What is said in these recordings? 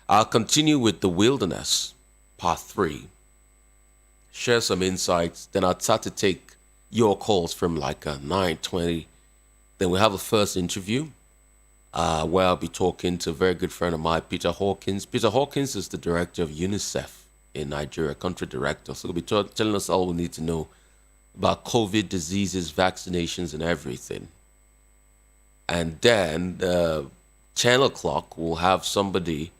I'll continue with the wilderness, part 3. Share some insights, then I'll start to take your calls from like 9:20. Then we have a first interview where I'll be talking to a very good friend of mine, Peter Hawkins. Peter Hawkins is the director of UNICEF in Nigeria, country director. So he'll be telling us all we need to know about COVID diseases, vaccinations, and everything. And then 10 o'clock, we'll have somebody,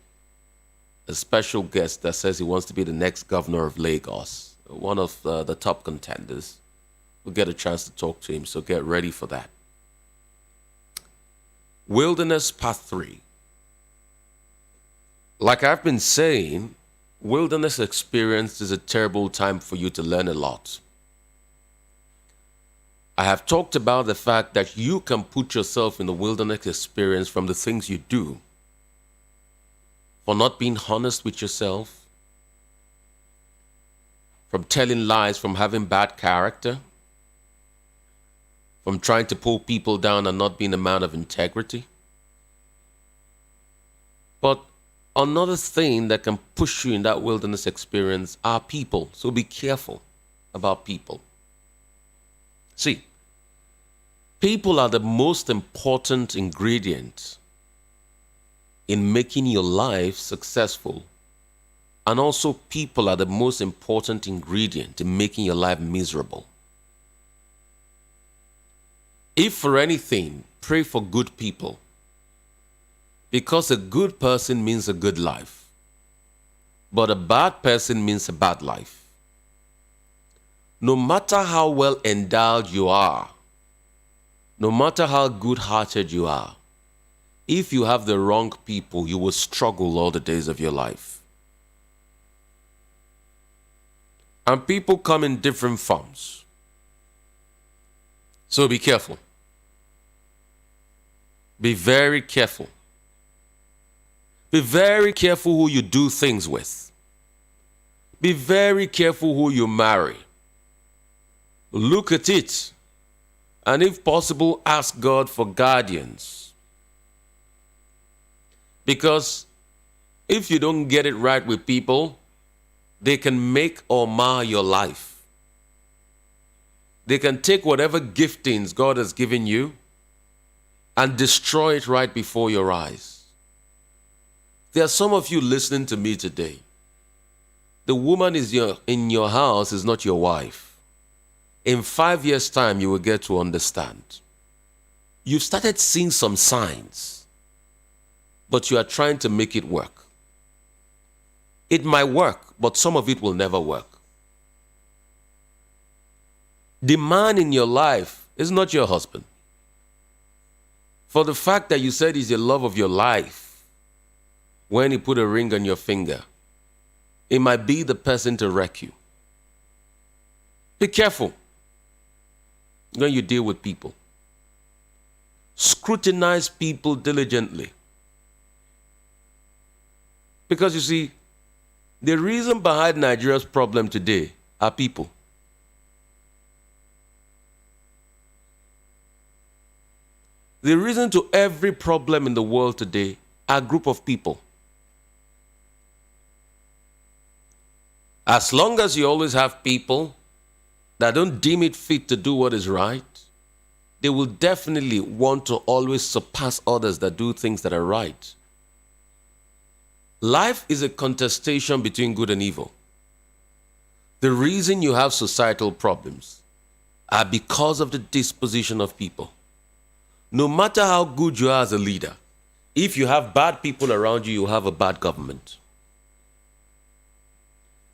a special guest that says he wants to be the next governor of Lagos, one of the top contenders. We'll get a chance to talk to him, so get ready for that. Wilderness Part 3. Like I've been saying, wilderness experience is a terrible time for you to learn a lot. I have talked about the fact that you can put yourself in the wilderness experience from the things you do, for not being honest with yourself, from telling lies, from having bad character, from trying to pull people down and not being a man of integrity. But another thing that can push you in that wilderness experience are people. So be careful about people. See, people are the most important ingredient in making your life successful. And also people are the most important ingredient in making your life miserable. If for anything, pray for good people. Because a good person means a good life. But a bad person means a bad life. No matter how well endowed you are, no matter how good-hearted you are, if you have the wrong people, you will struggle all the days of your life. And people come in different forms. So be careful. Be very careful. Be very careful who you do things with. Be very careful who you marry. Look at it. And if possible, ask God for guardians. Because if you don't get it right with people, they can make or mar your life. They can take whatever giftings God has given you and destroy it right before your eyes. There are some of you listening to me today. The woman in your house is not your wife. In 5 years' time, you will get to understand. You've started seeing some signs, but you are trying to make it work. It might work, but some of it will never work. The man in your life is not your husband. For the fact that you said he's the love of your life, when he put a ring on your finger, it might be the person to wreck you. Be careful when you deal with people. Scrutinize people diligently. Because you see, the reason behind Nigeria's problem today are people. The reason to every problem in the world today are a group of people. As long as you always have people that don't deem it fit to do what is right, they will definitely want to always surpass others that do things that are right. Life is a contestation between good and evil. The reason you have societal problems are because of the disposition of people. No matter how good you are as a leader, if you have bad people around you, you have a bad government.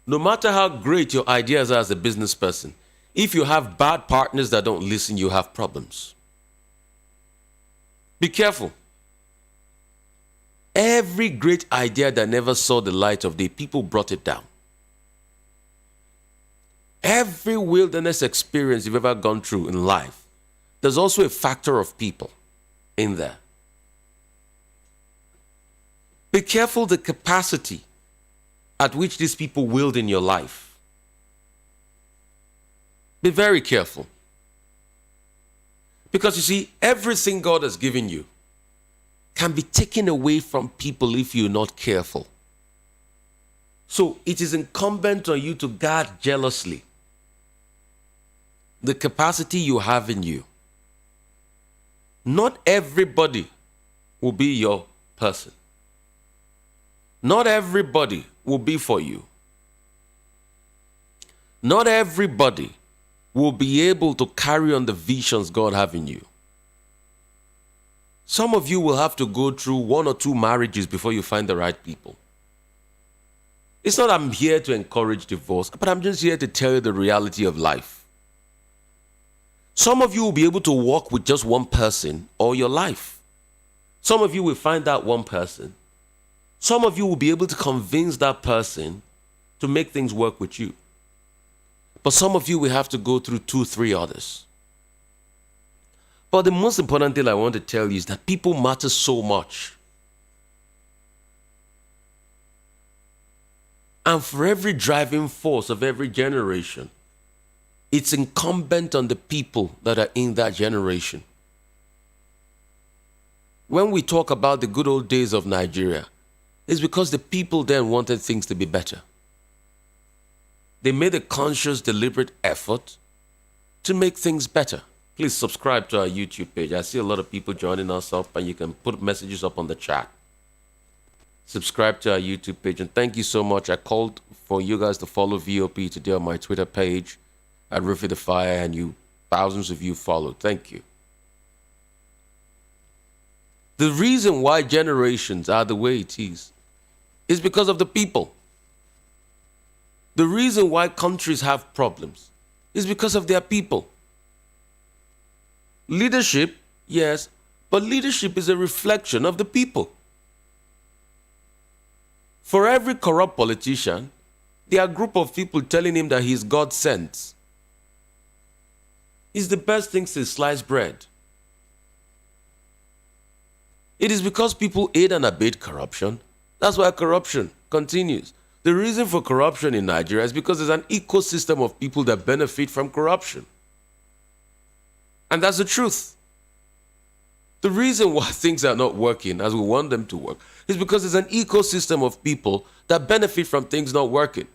No matter how great your ideas are as a business person, if you have bad partners that don't listen, you have problems. Be careful. Every great idea that never saw the light of day, people brought it down. Every wilderness experience you've ever gone through in life, there's also a factor of people in there. Be careful the capacity at which these people wield in your life. Be very careful. Because you see, everything God has given you can be taken away from people if you're not careful. So it is incumbent on you to guard jealously the capacity you have in you. Not everybody will be your person. Not everybody will be for you. Not everybody will be able to carry on the visions God have in you. Some of you will have to go through 1 or 2 marriages before you find the right people. It's not I'm here to encourage divorce, but I'm just here to tell you the reality of life. Some of you will be able to walk with just one person all your life. Some of you will find that one person. Some of you will be able to convince that person to make things work with you. But some of you will have to go through 2, 3 others. But the most important thing I want to tell you is that people matter so much. And for every driving force of every generation, it's incumbent on the people that are in that generation. When we talk about the good old days of Nigeria, it's because the people then wanted things to be better. They made a conscious, deliberate effort to make things better. Please subscribe to our YouTube page. I see a lot of people joining us up, and you can put messages up on the chat. Subscribe to our YouTube page, and thank you so much. I called for you guys to follow VOP today on my Twitter page at Rufy the Fire, and thousands of you followed. Thank you. The reason why generations are the way it is because of the people. The reason why countries have problems is because of their people. Leadership, yes, but leadership is a reflection of the people. For every corrupt politician, there are a group of people telling him that he's God sent. It's the best thing since sliced bread. It is because people aid and abet corruption. That's why corruption continues. The reason for corruption in Nigeria is because there's an ecosystem of people that benefit from corruption. And that's the truth. The reason why things are not working as we want them to work is because there's an ecosystem of people that benefit from things not working.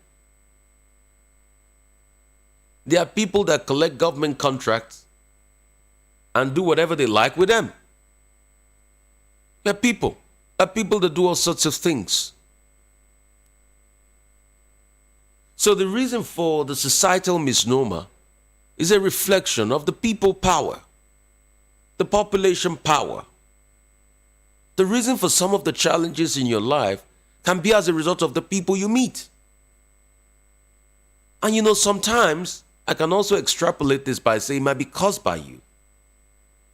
There are people that collect government contracts and do whatever they like with them. There are people that do all sorts of things. So the reason for the societal misnomer is a reflection of the people power, the population power. The reason for some of the challenges in your life can be as a result of the people you meet. And sometimes I can also extrapolate this by saying it might be caused by you.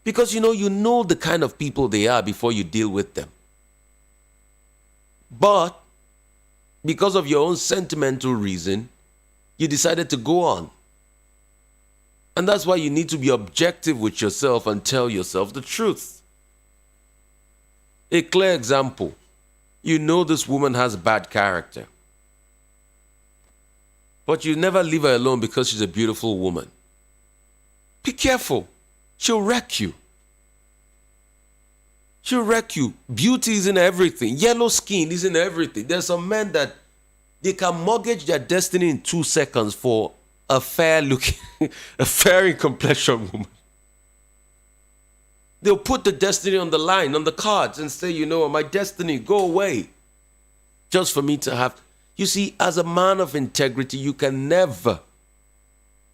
Because you know the kind of people they are before you deal with them. But because of your own sentimental reason, you decided to go on. And that's why you need to be objective with yourself and tell yourself the truth. A clear example, this woman has bad character. But you never leave her alone because she's a beautiful woman. Be careful. She'll wreck you. She'll wreck you. Beauty is in everything. Yellow skin is in everything. There's some men that they can mortgage their destiny in 2 seconds for a fair-looking, a fair in complexion woman. They'll put the destiny on the line, on the cards, and say, my destiny, go away. Just for me to have. You see, as a man of integrity, you can never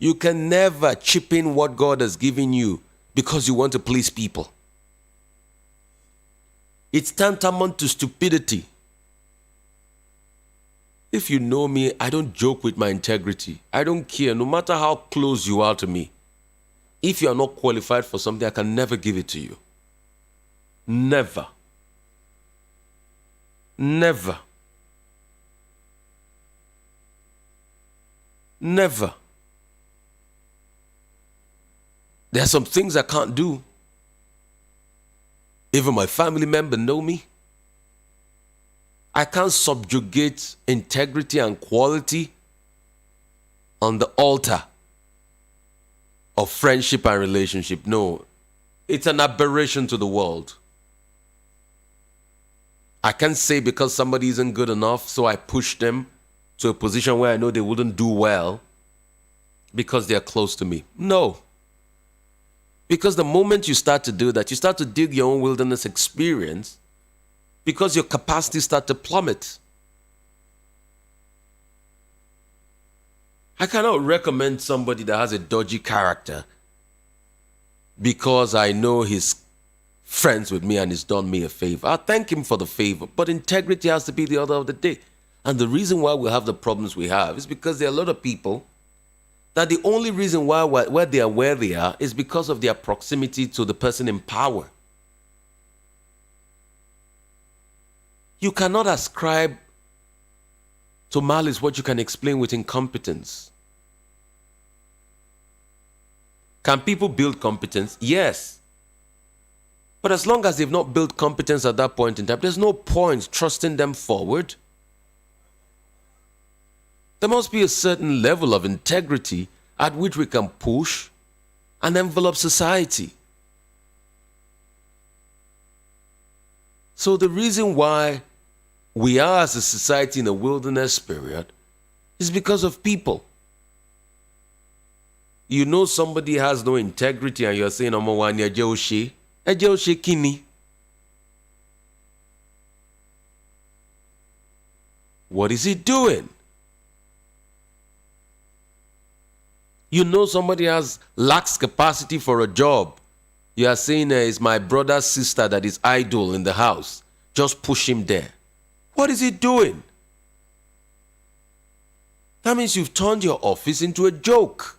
chip in what God has given you because you want to please people. It's tantamount to stupidity. If you know me, I don't joke with my integrity. I don't care, no matter how close you are to me. If you are not qualified for something, I can never give it to you. Never. Never. Never. There are some things I can't do. Even my family members know me. I can't subjugate integrity and quality on the altar of friendship and relationship. No, it's an aberration to the world. I can't say because somebody isn't good enough, so I push them to a position where I know they wouldn't do well because they're close to me. No. Because the moment you start to do that, you start to dig your own wilderness experience because your capacity starts to plummet. I cannot recommend somebody that has a dodgy character because I know he's friends with me and he's done me a favor. I thank him for the favor, but integrity has to be the order of the day. And the reason why we have the problems we have is because there are a lot of people that the only reason why they are where they are is because of their proximity to the person in power. You cannot ascribe to malice what you can explain with incompetence. Can people build competence? Yes. But as long as they've not built competence at that point in time, there's no point trusting them forward. There must be a certain level of integrity at which we can push and envelop society. So the reason why we are as a society in a wilderness period is because of people. You know somebody has no integrity and you're saying, Eje kini. What is he doing? You know somebody lacks capacity for a job. You are saying it's my brother's sister that is idle in the house. Just push him there. What is he doing? That means you've turned your office into a joke.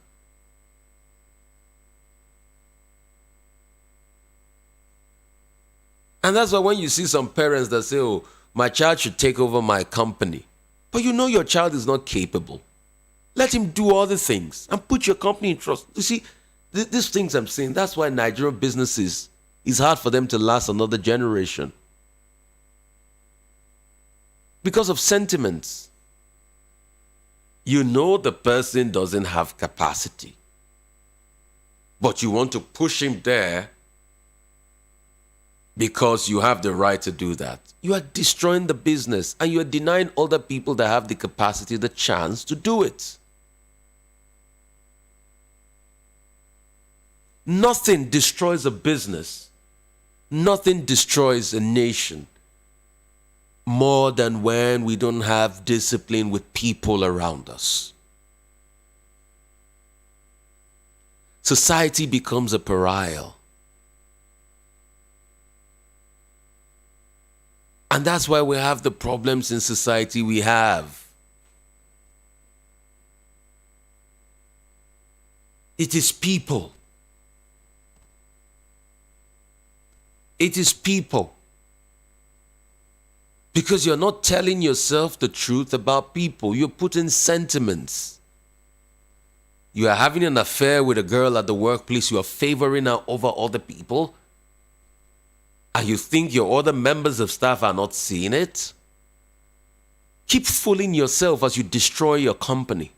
And that's why when you see some parents that say, oh, my child should take over my company. But you know your child is not capable. Let him do other things and put your company in trust. You see, these things I'm saying, that's why Nigerian businesses, it's hard for them to last another generation. Because of sentiments. You know the person doesn't have capacity. But you want to push him there because you have the right to do that. You are destroying the business and you are denying other people that have the capacity the chance to do it. Nothing destroys a business. Nothing destroys a nation more than when we don't have discipline with people around us. Society becomes a pariah. And that's why we have the problems in society we have. It is people. It is people. Because you're not telling yourself the truth about people. You're putting sentiments. You are having an affair with a girl at the workplace. You are favoring her over other people. And you think your other members of staff are not seeing it? Keep fooling yourself as you destroy your company.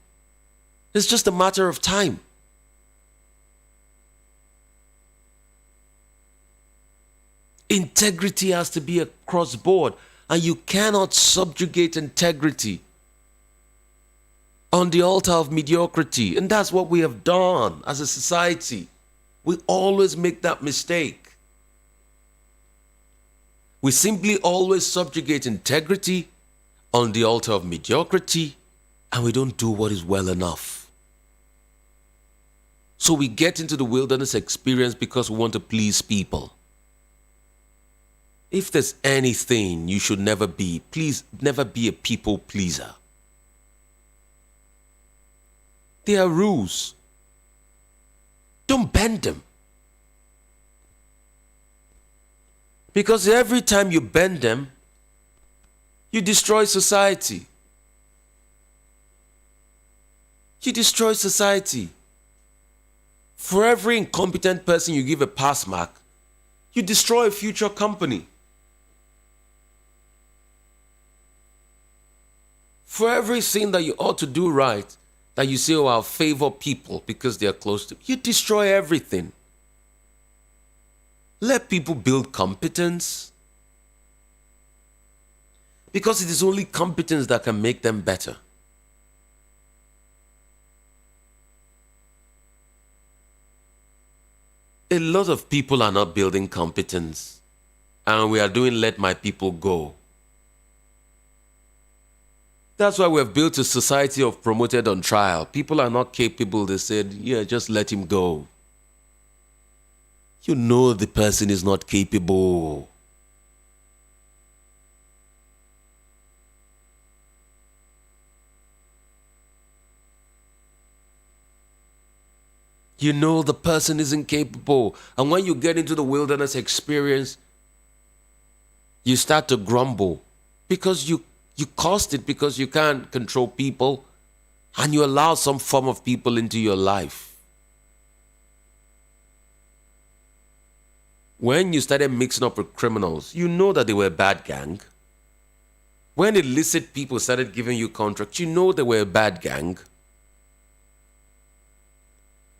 It's just a matter of time. Integrity has to be across board, and you cannot subjugate integrity on the altar of mediocrity. And that's what we have done as a society. We always make that mistake. We simply always subjugate integrity on the altar of mediocrity, and we don't do what is well enough. So we get into the wilderness experience because we want to please people. If there's anything you should never be, please never be a people pleaser. There are rules. Don't bend them. Because every time you bend them, you destroy society. You destroy society. For every incompetent person you give a pass mark, you destroy a future company. For everything that you ought to do right, that you say, oh, I'll favor people because they're close to you, destroy everything. Let people build competence. Because it is only competence that can make them better. A lot of people are not building competence, and we are doing let my people go. That's why we've built a society of promoted on trial. People are not capable. They said, yeah, just let him go. You know the person is not capable. You know the person isn't capable. And when you get into the wilderness experience, you start to grumble because you caused it, because you can't control people and you allow some form of people into your life. When you started mixing up with criminals, you know that they were a bad gang. When illicit people started giving you contracts, you know they were a bad gang.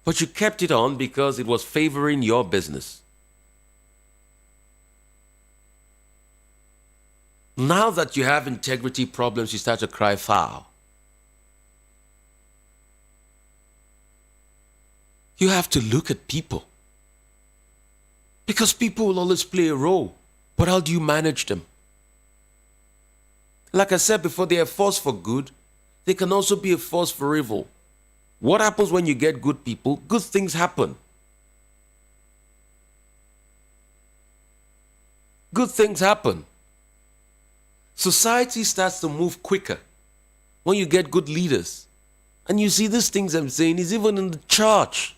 But you kept it on because it was favoring your business. Now that you have integrity problems, you start to cry foul. You have to look at people. Because people will always play a role. But how do you manage them? Like I said before, they are a force for good. They can also be a force for evil. What happens when you get good people? Good things happen. Good things happen. Society starts to move quicker when you get good leaders. And you see these things I'm saying is even in the church.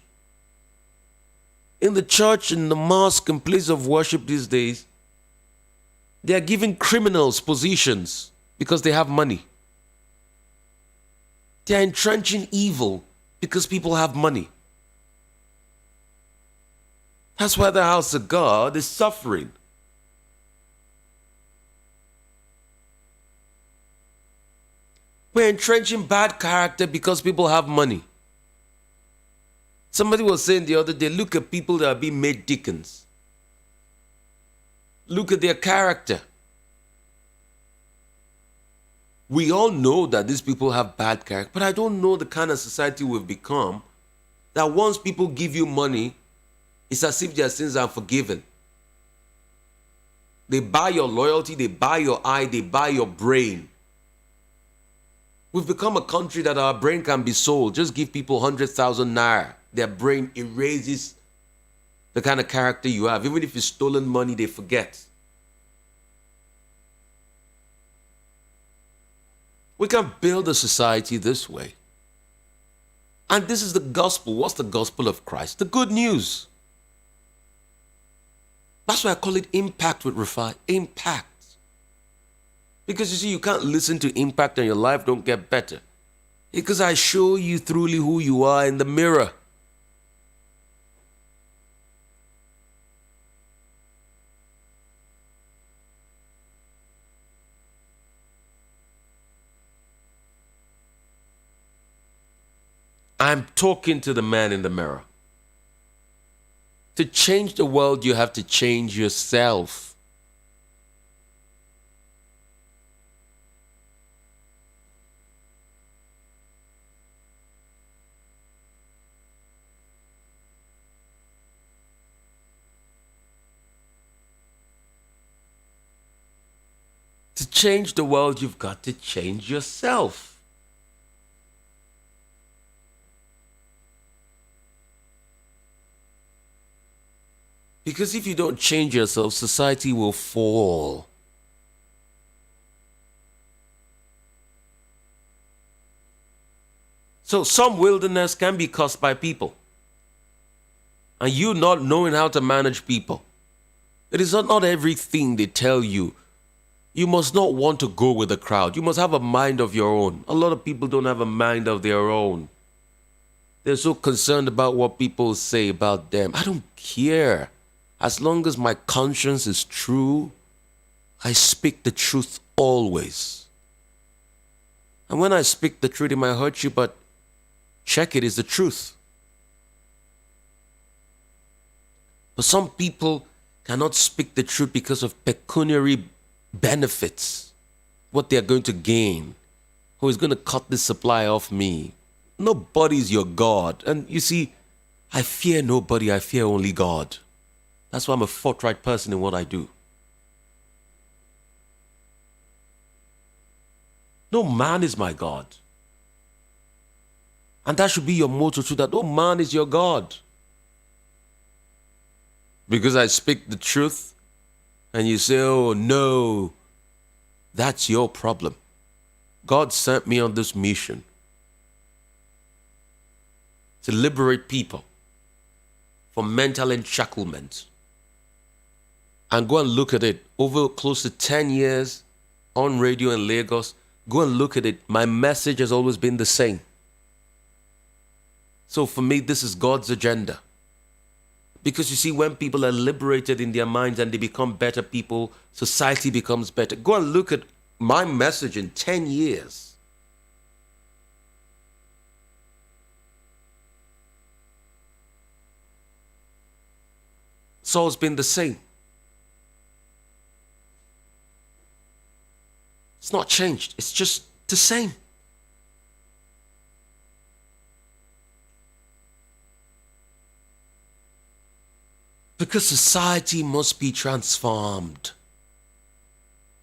In the church, in the mosque, and place of worship these days, they are giving criminals positions because they have money. They are entrenching evil because people have money. That's why the house of God is suffering. We're entrenching bad character because people have money. Somebody was saying the other day, look at people that are being made deacons. Look at their character. We all know that these people have bad character, but I don't know the kind of society we've become that once people give you money, it's as if their sins are forgiven. They buy your loyalty, they buy your eye, they buy your brain. We've become a country that our brain can be sold. Just give people 100,000 naira. Their brain erases the kind of character you have. Even if it's stolen money, they forget. We can build a society this way. And this is the gospel. What's the gospel of Christ? The good news. That's why I call it impact with Rafai. Impact. Because you see, you can't listen to impact and your life don't get better. Because I show you truly who you are in the mirror. I'm talking to the man in the mirror. To change the world, you have to change yourself. To change the world, you've got to change yourself. Because if you don't change yourself, society will fall. So some wilderness can be caused by people. And you not knowing how to manage people. It is not everything they tell you. You must not want to go with the crowd. You must have a mind of your own. A lot of people don't have a mind of their own. They're so concerned about what people say about them. I don't care. As long as my conscience is true, I speak the truth always. And when I speak the truth, it might hurt you, but check it is the truth. But some people cannot speak the truth because of pecuniary benefits, what they are going to gain. Who is going to cut this supply off me? Nobody's your God. And you see, I fear nobody, I fear only God. That's why I'm a forthright person in what I do. No man is my God. And that should be your motto too, that no man is your God. Because I speak the truth and you say, oh no, that's your problem. God sent me on this mission to liberate people from mental encirclement. And go and look at it. Over close to 10 years on radio in Lagos, go and look at it. My message has always been the same. So for me, this is God's agenda. Because you see, when people are liberated in their minds and they become better people, society becomes better. Go and look at my message in 10 years. It's always been the same. It's not changed. It's just the same. Because society must be transformed.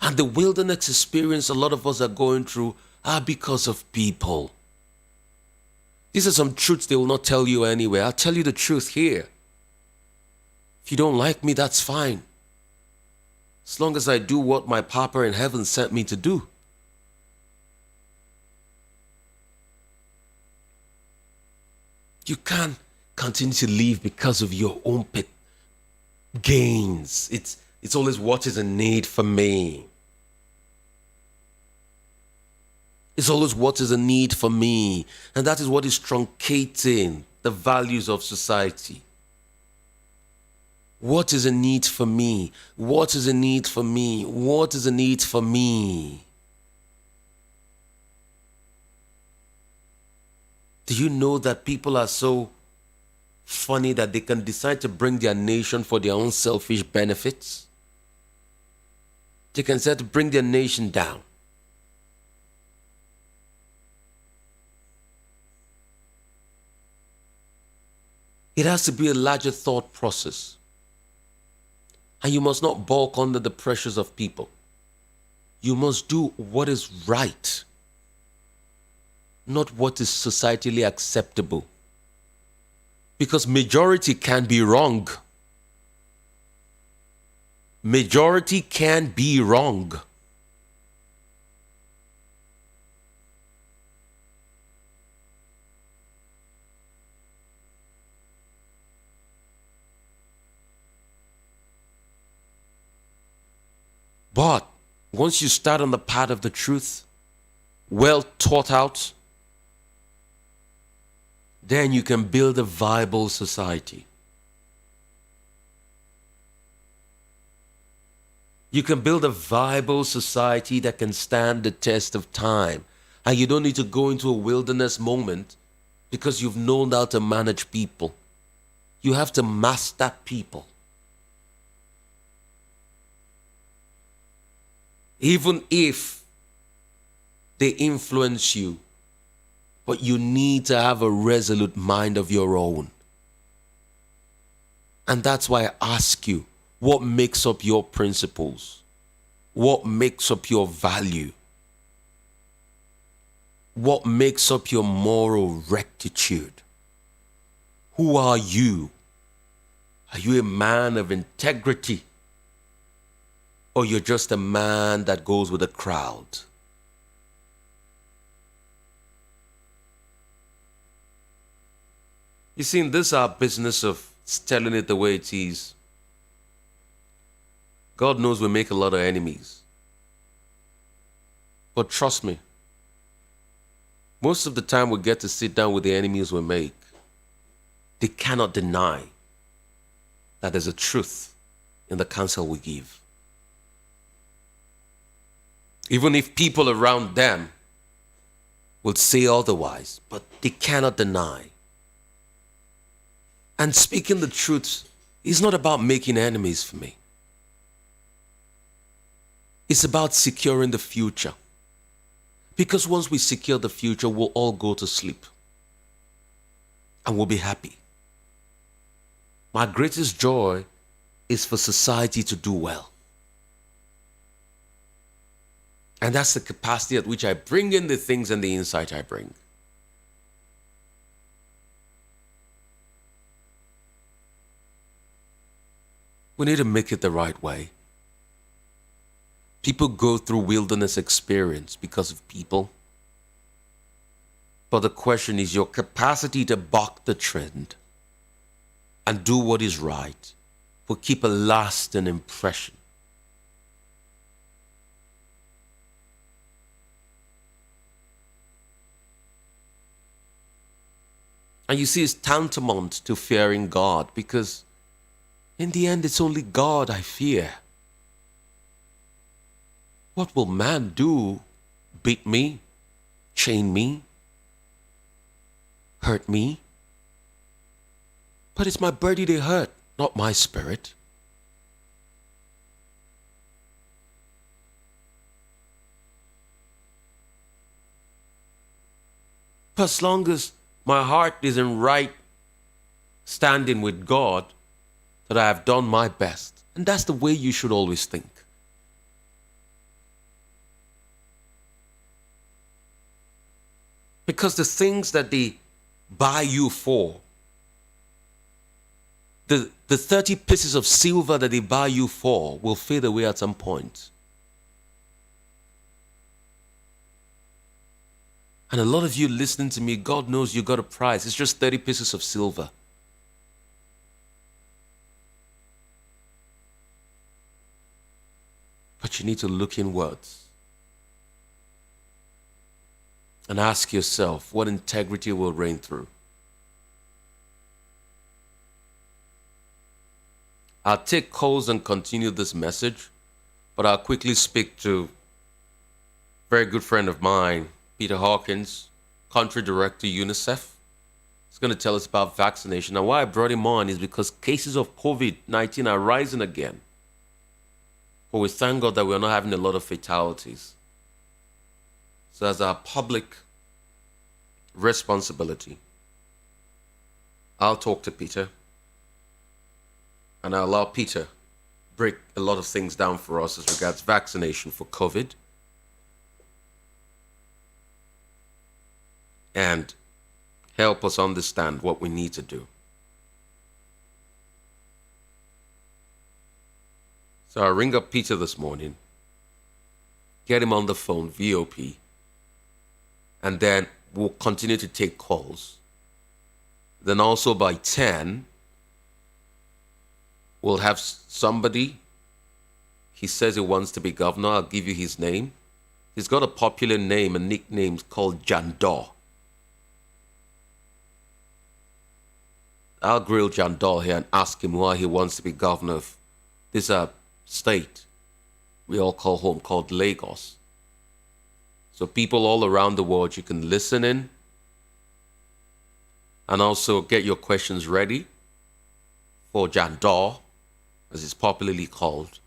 And the wilderness experience a lot of us are going through are because of people. These are some truths they will not tell you anyway. I'll tell you the truth here. If you don't like me, that's fine. As long as I do what my Papa in heaven sent me to do. You can't continue to live because of your own gains. It's always what is a need for me. It's always what is a need for me. And that is what is truncating the values of society. What is a need for me? What is a need for me? What is a need for me? Do you know that people are so funny that they can decide to bring their nation for their own selfish benefits? They can decide to bring their nation down. It has to be a larger thought process. And you must not balk under the pressures of people. You must do what is right, not what is societally acceptable. Because majority can be wrong. Majority can be wrong. But once you start on the path of the truth, well thought out, then you can build a viable society. You can build a viable society that can stand the test of time. And you don't need to go into a wilderness moment because you've known how to manage people. You have to master people. Even if they influence you, but you need to have a resolute mind of your own. And that's why I ask you, what makes up your principles? What makes up your value? What makes up your moral rectitude? Who are you? Are you a man of integrity? Or you're just a man that goes with the crowd? You see, in this our business of telling it the way it is, God knows we make a lot of enemies. But trust me, most of the time we get to sit down with the enemies we make. They cannot deny that there's a truth in the counsel we give. Even if people around them will say otherwise, but they cannot deny. And speaking the truth is not about making enemies for me. It's about securing the future. Because once we secure the future, we'll all go to sleep. And we'll be happy. My greatest joy is for society to do well. And that's the capacity at which I bring in the things and the insight I bring. We need to make it the right way. People go through wilderness experience because of people. But the question is your capacity to buck the trend and do what is right will keep a lasting impression. And you see, it's tantamount to fearing God, because in the end, it's only God I fear. What will man do? Beat me? Chain me? Hurt me? But it's my body they hurt, not my spirit. For as long as my heart is in right standing with God, that I have done my best. And that's the way you should always think. Because the things that they buy you for, the 30 pieces of silver that they buy you for will fade away at some point. And a lot of you listening to me, God knows you got a price. It's just 30 pieces of silver. But you need to look inwards and ask yourself what integrity will reign through. I'll take calls and continue this message, but I'll quickly speak to a very good friend of mine, Peter Hawkins, country director, UNICEF. He's going to tell us about vaccination. Now, why I brought him on is because cases of COVID-19 are rising again. But we thank God that we're not having a lot of fatalities. So as our public responsibility, I'll talk to Peter and I'll allow Peter break a lot of things down for us as regards vaccination for COVID and help us understand what we need to do. So I ring up Peter this morning, get him on the phone, VOP, and then we'll continue to take calls. Then also by 10, we'll have somebody, he says he wants to be governor, I'll give you his name. He's got a popular name, a nickname called Jandor. I'll grill Jandor here and ask him why he wants to be governor of this state we all call home, called Lagos. So people all around the world, you can listen in and also get your questions ready for Jandor, as it's popularly called.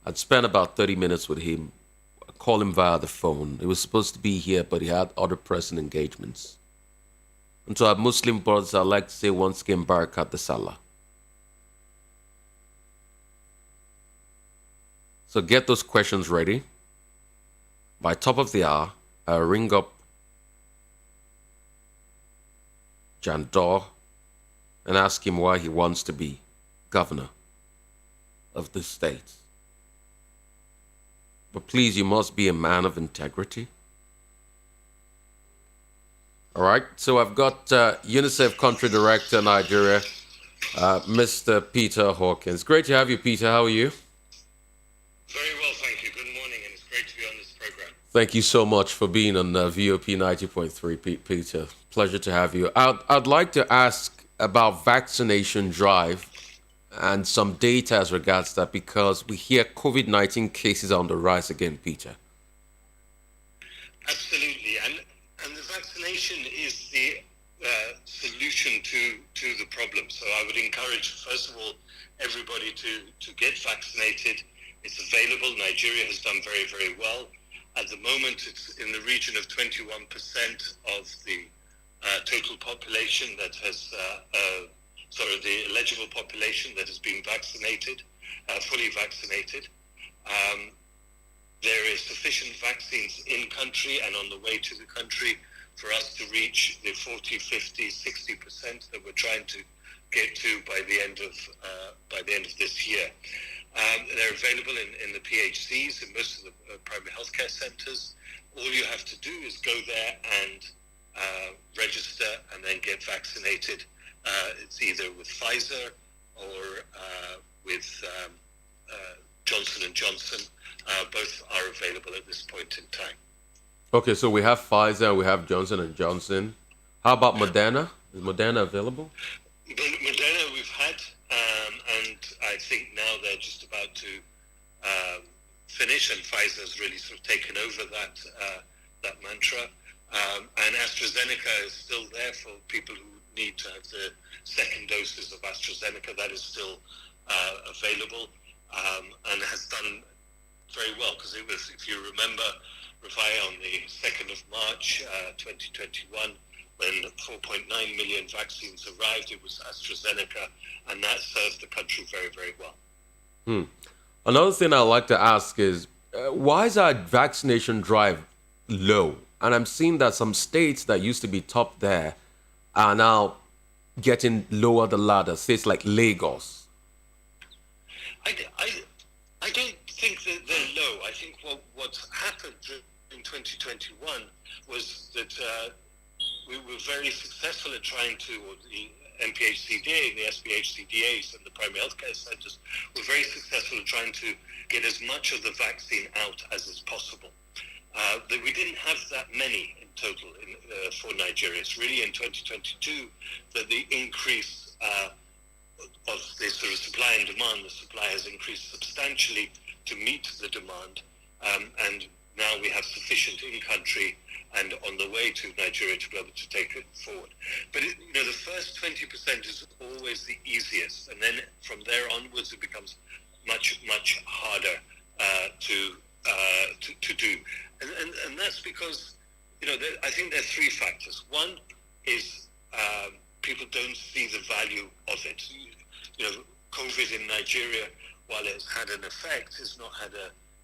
I'd spent about 30 minutes with him. I called him via the phone. He was supposed to be here, but he had other pressing engagements. And to our Muslim brothers, I'd like to say once again, Barakat the Salah. So get those questions ready. By top of the hour, I'll ring up Jandor and ask him why he wants to be governor of the state. But please, you must be a man of integrity. All right, so I've got UNICEF Country Director, Nigeria, Mr. Peter Hawkins. Great to have you, Peter. How are you? Very well, thank you. Good morning, and it's great to be on this program. Thank you so much for being on VOP 90.3, Peter. Pleasure to have you. I'd like to ask about vaccination drive and some data as regards that, because we hear COVID-19 cases on the rise again, Peter. Absolutely, and the vaccination is the solution to the problem. So I would encourage, first of all, everybody to get vaccinated. It's available. Nigeria has done very, very well. At the moment, it's in the region of 21% of the total population that has the eligible population that is being vaccinated, fully vaccinated. There is sufficient vaccines in country and on the way to the country for us to reach the 40, 50, 60% that we're trying to get to by the end of this year. They're available in the PHCs, in most of the primary healthcare centres. All you have to do is go there and register and then get vaccinated. It's either with Pfizer or with Johnson & Johnson. Both are available at this point in time. Okay, so we have Pfizer, we have Johnson & Johnson. How about Moderna? Is Moderna available? Moderna we've had, and I think now they're just about to finish, and Pfizer's really sort of taken over that mantra. And AstraZeneca is still there for people who need to have the second doses of AstraZeneca. That is still available, and has done very well, because it was, if you remember, Rafai, on the 2nd of March 2021, when 4.9 million vaccines arrived, it was AstraZeneca, and that served the country very, very well. Another thing I'd like to ask is, why is our vaccination drive low? And I'm seeing that some states that used to be top there are now getting lower the ladder, states like Lagos. I don't think that they're low. I think what happened in 2021 was that we were very successful at trying to, or the NPHCDA, the SPHCDAs and the primary healthcare centres were very successful at trying to get as much of the vaccine out as is possible. We didn't have that many in total for Nigeria. It's really in 2022 that the increase of the sort of supply and demand, the supply has increased substantially to meet the demand, and now we have sufficient in country and on the way to Nigeria to be able to take it forward. But the first 20% is always the easiest, and then from there onwards it becomes much, much harder to do, and that's because I think there are three factors. One is people don't see the value of it. COVID in Nigeria, while it's had an effect, has not had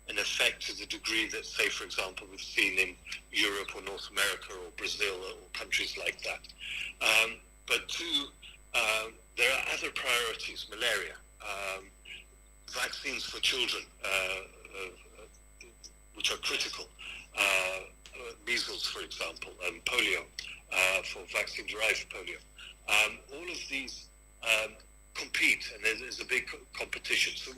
an effect to the degree that, say, for example, we've seen in Europe or North America or Brazil or countries like that. But two, there are other priorities. Malaria, vaccines for children, which are critical. Measles, for example, and polio, for vaccine-derived polio. All of these compete, and there's a big competition. So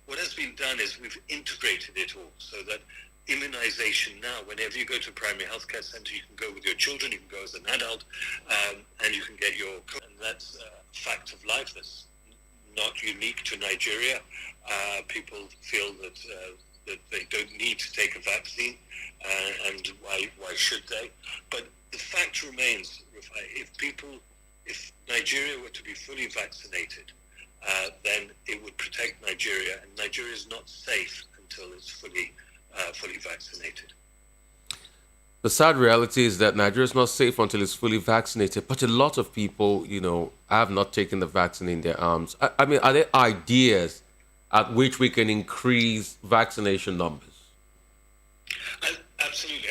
what has been done is we've integrated it all, so that immunization now, whenever you go to a primary healthcare center, you can go with your children, you can go as an adult, and you can get your, and that's a fact of life that's not unique to Nigeria. People feel that they don't need to take a vaccine, and why should they? But the fact remains, if Nigeria were to be fully vaccinated, then it would protect Nigeria, and Nigeria is not safe until it's fully vaccinated. The sad reality is that Nigeria is not safe until it's fully vaccinated, but a lot of people, have not taken the vaccine in their arms. I mean, are there ideas at which we can increase vaccination numbers? Absolutely,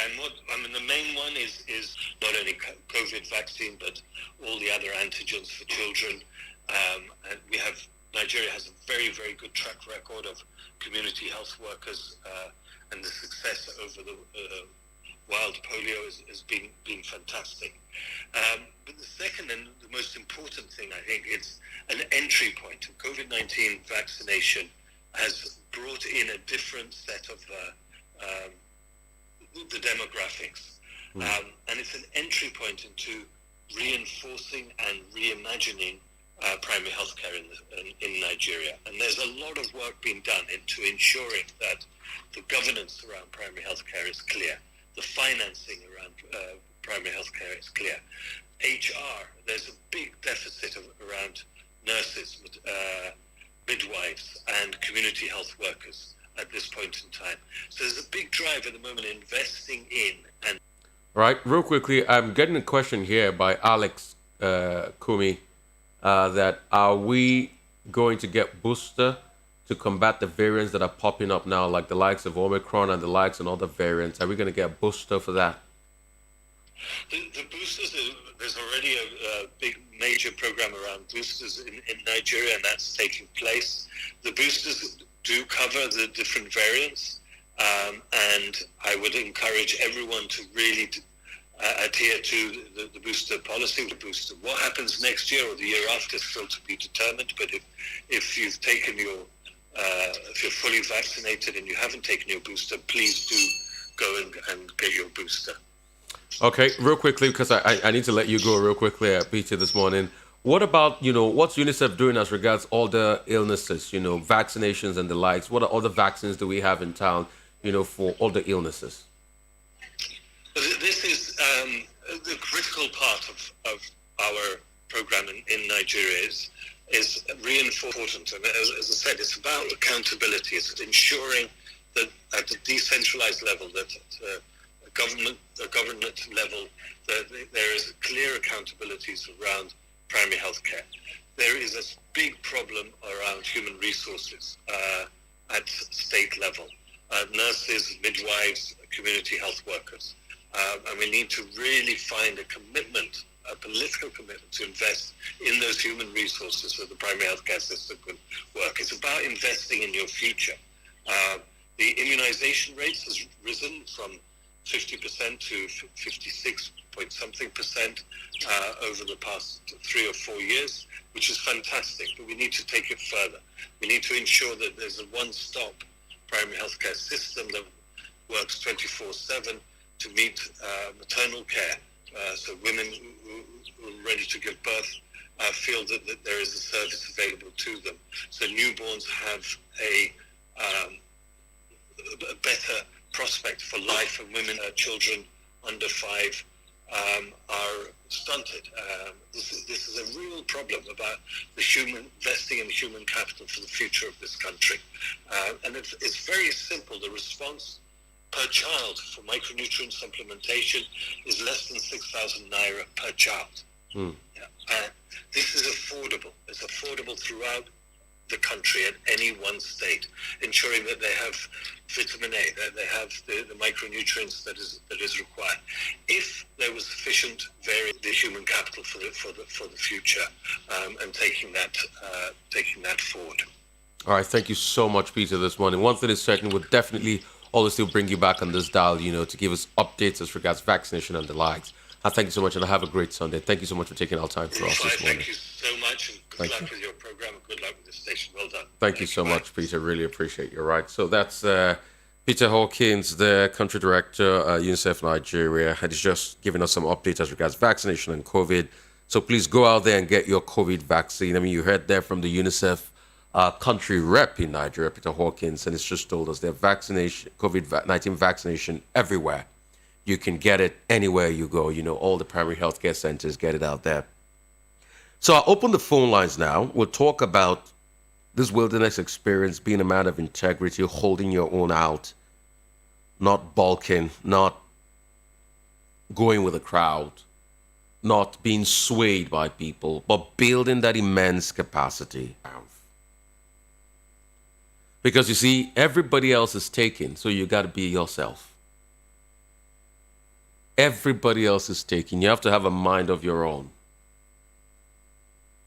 and the main one is not only COVID vaccine, but all the other antigens for children. And Nigeria has a very, very good track record of community health workers, and the success over the wild polio has been fantastic. But the second and the most important thing, I think, is an entry point. COVID-19 vaccination has brought in a different set of the demographics. And it's an entry point into reinforcing and reimagining primary healthcare in Nigeria. And there's a lot of work being done into ensuring that the governance around primary healthcare is clear, the financing around primary healthcare is clear. HR, there's a big deficit around nurses, midwives, and community health workers at this point in time. So there's a big drive at the moment investing in and... Right, real quickly, I'm getting a question here by Alex Kumi. that are we going to get booster to combat the variants that are popping up now, like the likes of Omicron and the likes and other variants? Are we going to get booster for that? The boosters, there's already a big major program around boosters in Nigeria, and that's taking place. The boosters do cover the different variants, and I would encourage everyone to really adhere to the booster policy, the booster. What happens next year or the year after is still to be determined, but if you've taken if you're fully vaccinated and you haven't taken your booster, please do go and get your booster. Okay, real quickly, because I need to let you go real quickly, Peter, this morning. What about, what's UNICEF doing as regards all the illnesses, vaccinations and the likes? What other vaccines do we have in town, for all the illnesses? This is the critical part of our program in Nigeria is reinforcement. And as I said, it's about accountability. It's ensuring that at a decentralized level, that a government level, that there is clear accountabilities around primary health care. There is a big problem around human resources at state level. Nurses, midwives, community health workers. And we need to really find a commitment, a political commitment to invest in those human resources so the primary healthcare system can work. It's about investing in your future. The immunization rates has risen from 50% to 56 point something percent over the past 3 or 4 years, which is fantastic, but we need to take it further. We need to ensure that there's a one-stop primary healthcare system that works 24/7 to meet maternal care, so women who are ready to give birth feel that there is a service available to them. So newborns have a better prospect for life, and women, children under 5 are stunted. This is a real problem about investing in human capital for the future of this country. And it's very simple. The response per child for micronutrient supplementation is less than 6,000 naira per child. This is affordable. It's affordable throughout the country at any one state, ensuring that they have vitamin A, that they have the micronutrients that is required. If there was sufficient the human capital for the future, and taking that forward. All right, thank you so much, Peter, this morning. One thing is certain, we'll definitely always still bring you back on this dial, to give us updates as regards vaccination and the likes. Thank you so much, and have a great Sunday. Thank you so much for taking our time for us this morning. Thank you so much, and good luck with your program, and good luck with the station. Well done. Thank you so much, Peter. Really appreciate you. Right. So that's Peter Hawkins, the country director, UNICEF Nigeria, and he's just giving us some updates as regards vaccination and COVID. So please go out there and get your COVID vaccine. I mean, you heard there from the UNICEF country rep in Nigeria, Peter Hawkins, and it's just told us there's vaccination, COVID-19 vaccination everywhere. You can get it anywhere you go. All the primary healthcare centers get it out there. So I'll open the phone lines now. We'll talk about this wilderness experience, being a man of integrity, holding your own out, not balking, not going with the crowd, not being swayed by people, but building that immense capacity. Because you see, everybody else is taken, so you got to be yourself. Everybody else is taken. You have to have a mind of your own.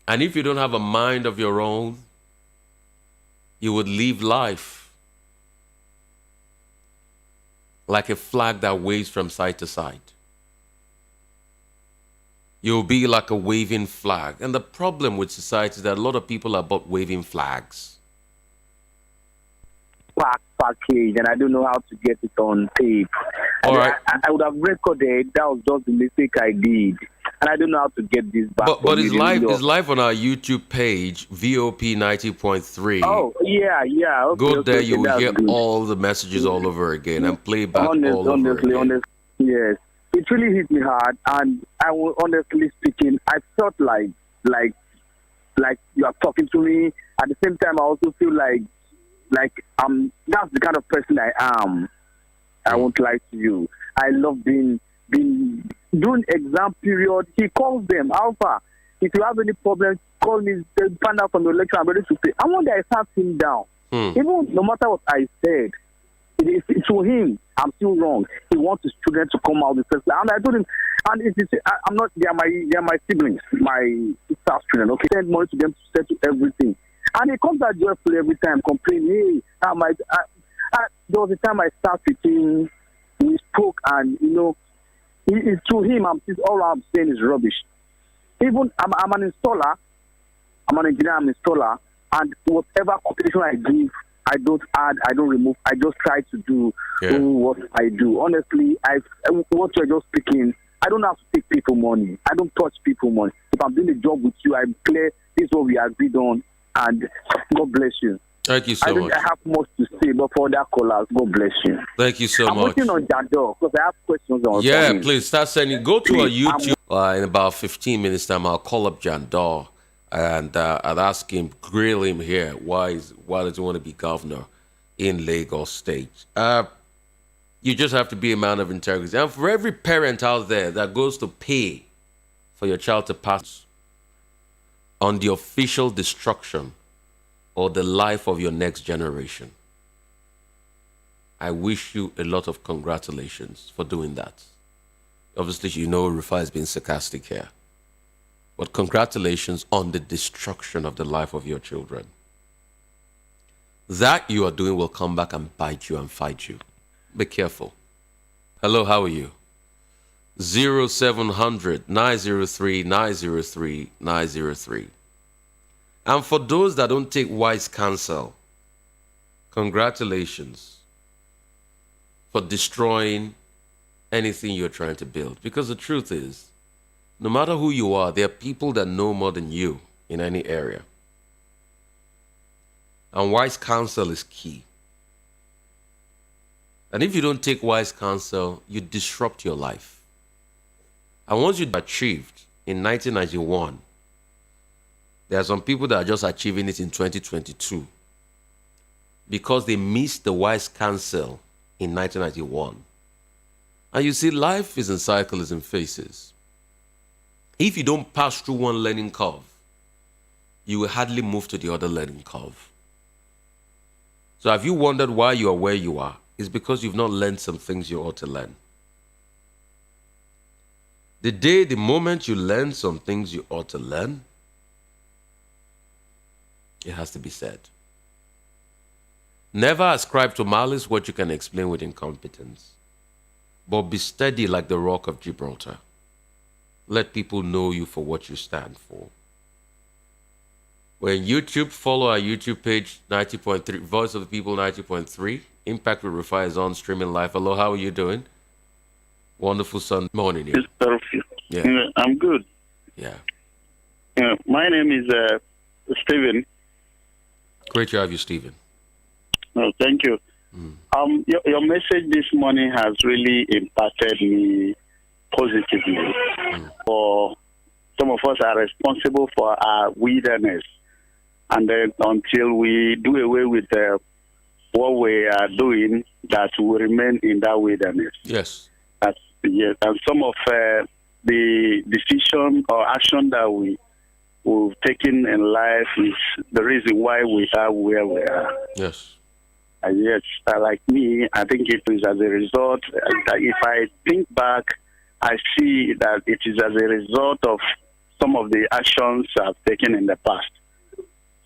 And if you don't have a mind of your own, you would live life like a flag that waves from side to side. You'll be like a waving flag. And the problem with society is that a lot of people are about waving flags. Package, and I don't know how to get it on tape. All right. I would have recorded. That was just the mistake I did, and I don't know how to get this back. But it's live on our YouTube page, VOP 90.3. Oh yeah. Okay, Go there, you will hear all the messages all over again and play back all over again. Honestly, yes, it really hit me hard, and I will honestly speaking, I felt like you are talking to me. At the same time, I also feel like that's the kind of person I am. I won't lie to you. I love being during exam period. He calls them Alpha. If you have any problems, call me, they find out from the lecture I'm ready to pay. And one day I sat him down. Even no matter what I said, to him, I'm still wrong. He wants his children to come out the first place. And I told him, and I'm not, they are my siblings, my sister's children, okay? Send money to them to settle everything. And he comes out joyfully every time, complaining, hey, there was a time I sat with him, we spoke, and, to him, all I'm saying is rubbish. Even, I'm an installer, I'm an engineer, I'm an installer, and whatever quotation I give, I don't add, I don't remove, I just try to do what I do. Honestly, what you're just speaking, I don't have to take people money. I don't touch people money. If I'm doing a job with you, I'm clear, this is what we agreed on, and God bless you. Thank you so much. I have much to say, but for other callers, God bless you. Thank you so much. I'm working on Jandor because I have questions on Yeah, please start sending. Go to our YouTube. In about 15 minutes time, I'll call up Jandor and I'll ask him, grill him here. Why does he want to be governor in Lagos State? You just have to be a man of integrity. And for every parent out there that goes to pay for your child to pass on the official destruction or the life of your next generation, I wish you a lot of congratulations for doing that. Obviously, Rufai is being sarcastic here. But congratulations on the destruction of the life of your children. That you are doing will come back and bite you and fight you. Be careful. Hello, how are you? 0700 903 903 903. And for those that don't take wise counsel, congratulations for destroying anything you're trying to build. Because the truth is, no matter who you are, there are people that know more than you in any area. And wise counsel is key. And if you don't take wise counsel, you disrupt your life. And once you've achieved in 1991, there are some people that are just achieving it in 2022 because they missed the wise counsel in 1991. And you see, life is in cycles and phases. If you don't pass through one learning curve, you will hardly move to the other learning curve. So have you wondered why you are where you are? It's because you've not learned some things you ought to learn. The moment you learn some things you ought to learn, it has to be said. Never ascribe to malice what you can explain with incompetence, but be steady like the rock of Gibraltar. Let people know you for what you stand for. When YouTube, follow our YouTube page, 90.3, Voice of the People 90.3. Impact with Rufai is on streaming live. Hello, how are you doing? Wonderful Sunday morning here. Yeah. I'm good. Yeah. My name is Stephen. Great to have you, Stephen. No, thank you. Your message this morning has really impacted me positively. For some of us are responsible for our wilderness, and then until we do away with what we are doing, that will remain in that wilderness. Yes. Yes. And some of the decision or action that we've taken in life is the reason why we are where we are. Yes. Yes, like me, I think it is as a result. If I think back, I see that it is as a result of some of the actions I've taken in the past.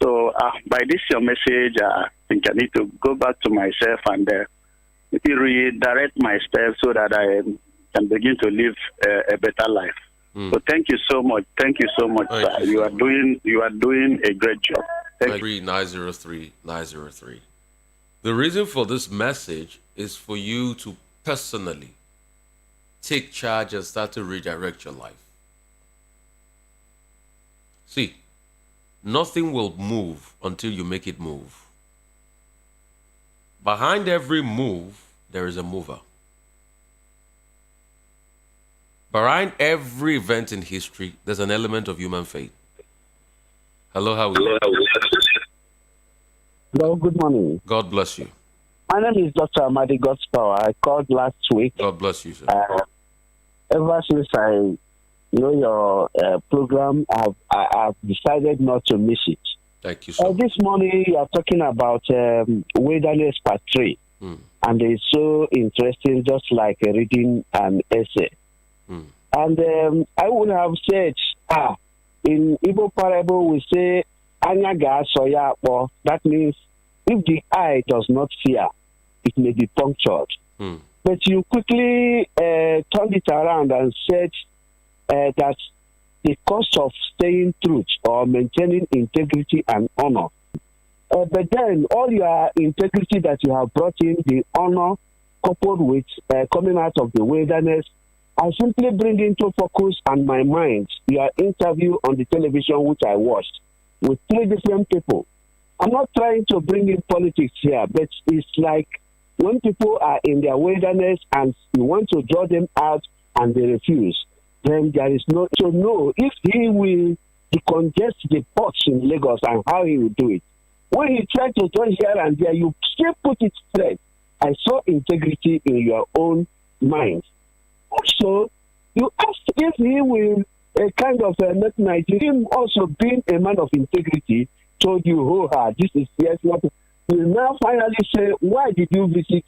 So by this your message, I think I need to go back to myself and redirect my steps so that I can begin to live a better life. So thank you so much. Thank you so much. You are doing a great job. 903. The reason for this message is for you to personally take charge and start to redirect your life. See, nothing will move until you make it move. Behind every move, there is a mover. Behind every event in history, there's an element of human fate. Hello, how are you? Hello, good morning. God bless you. My name is Dr. Amadi God's Power. I called last week. God bless you, sir. Ever since I your program. I've decided not to miss it. Thank you so much. This morning you are talking about Wilderness Part 3. And it's so interesting, just like reading an essay. And I would have said, in Igbo parable we say, Anya ga soya akpo. That means if the eye does not fear, it may be punctured. But you quickly turned it around and said that the cost of staying truth or maintaining integrity and honor. But then all your integrity that you have brought in, the honor coupled with coming out of the wilderness, I simply bring into focus and my mind your interview on the television which I watched with 3 different people. I'm not trying to bring in politics here, but it's like when people are in their wilderness and you want to draw them out and they refuse, then there is no to know if he will decongest the ports in Lagos and how he will do it. When he tried to join here and there, you still put it straight. I saw integrity in your own mind. Also, you asked if he will kind of make Nigeria, him also being a man of integrity, told you, this is yes, what you now finally say, why did you visit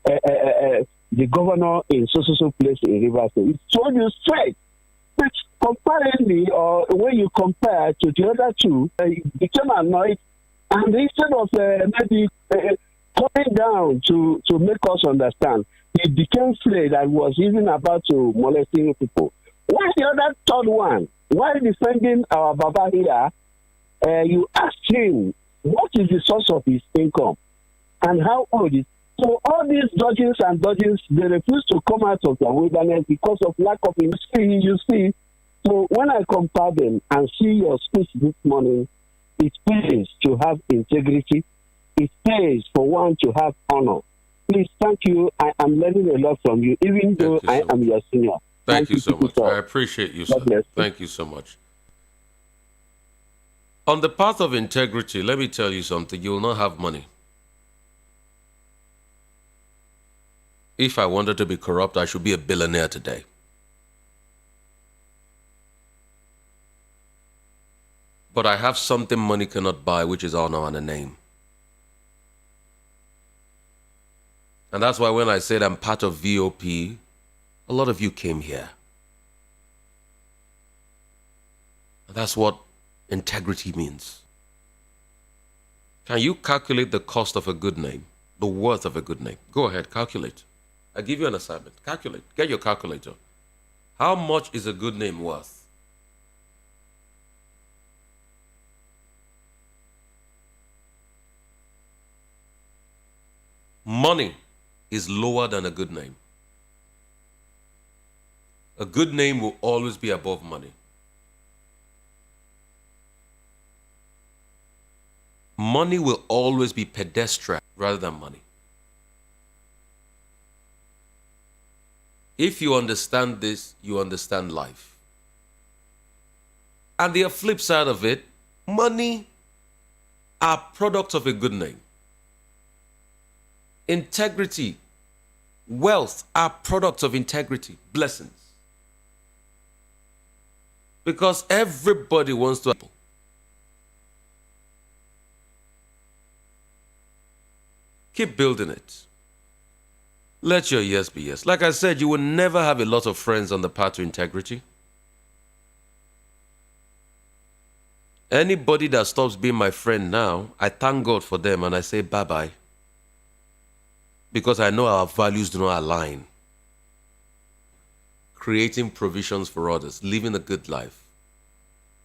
the governor in so place in Rivers State? He told you straight. But comparatively, or when you compare to the other two, you became annoyed, and instead of maybe coming down to make us understand, he became afraid and was even about to molesting people. Why the other third one? While defending our Baba here, you asked him what is the source of his income and how old is. So all these dodgings and dodgings, they refuse to come out of their wilderness because of lack of integrity. You see, so when I compare them and see your speech this morning, it pays to have integrity. It pays for one to have honor. Please, thank you. I am learning a lot from you, even though I am your senior. Thank you so much. I appreciate you, sir. Thank you so much. On the path of integrity, let me tell you something. You will not have money. If I wanted to be corrupt, I should be a billionaire today. But I have something money cannot buy, which is honor and a name. And that's why when I said I'm part of VOP, a lot of you came here. And that's what integrity means. Can you calculate the cost of a good name? The worth of a good name? Go ahead, calculate. I give you an assignment. Calculate. Get your calculator. How much is a good name worth? Money is lower than a good name. A good name will always be above money. Money will always be pedestrian rather than money. If you understand this, you understand life. And the flip side of it, money are products of a good name. Integrity, wealth are products of integrity, blessings. Because everybody wants to. Keep building it. Let your yes be yes. Like I said, you will never have a lot of friends on the path to integrity. Anybody that stops being my friend now, I thank God for them and I say bye-bye. Because I know our values do not align. Creating provisions for others, living a good life.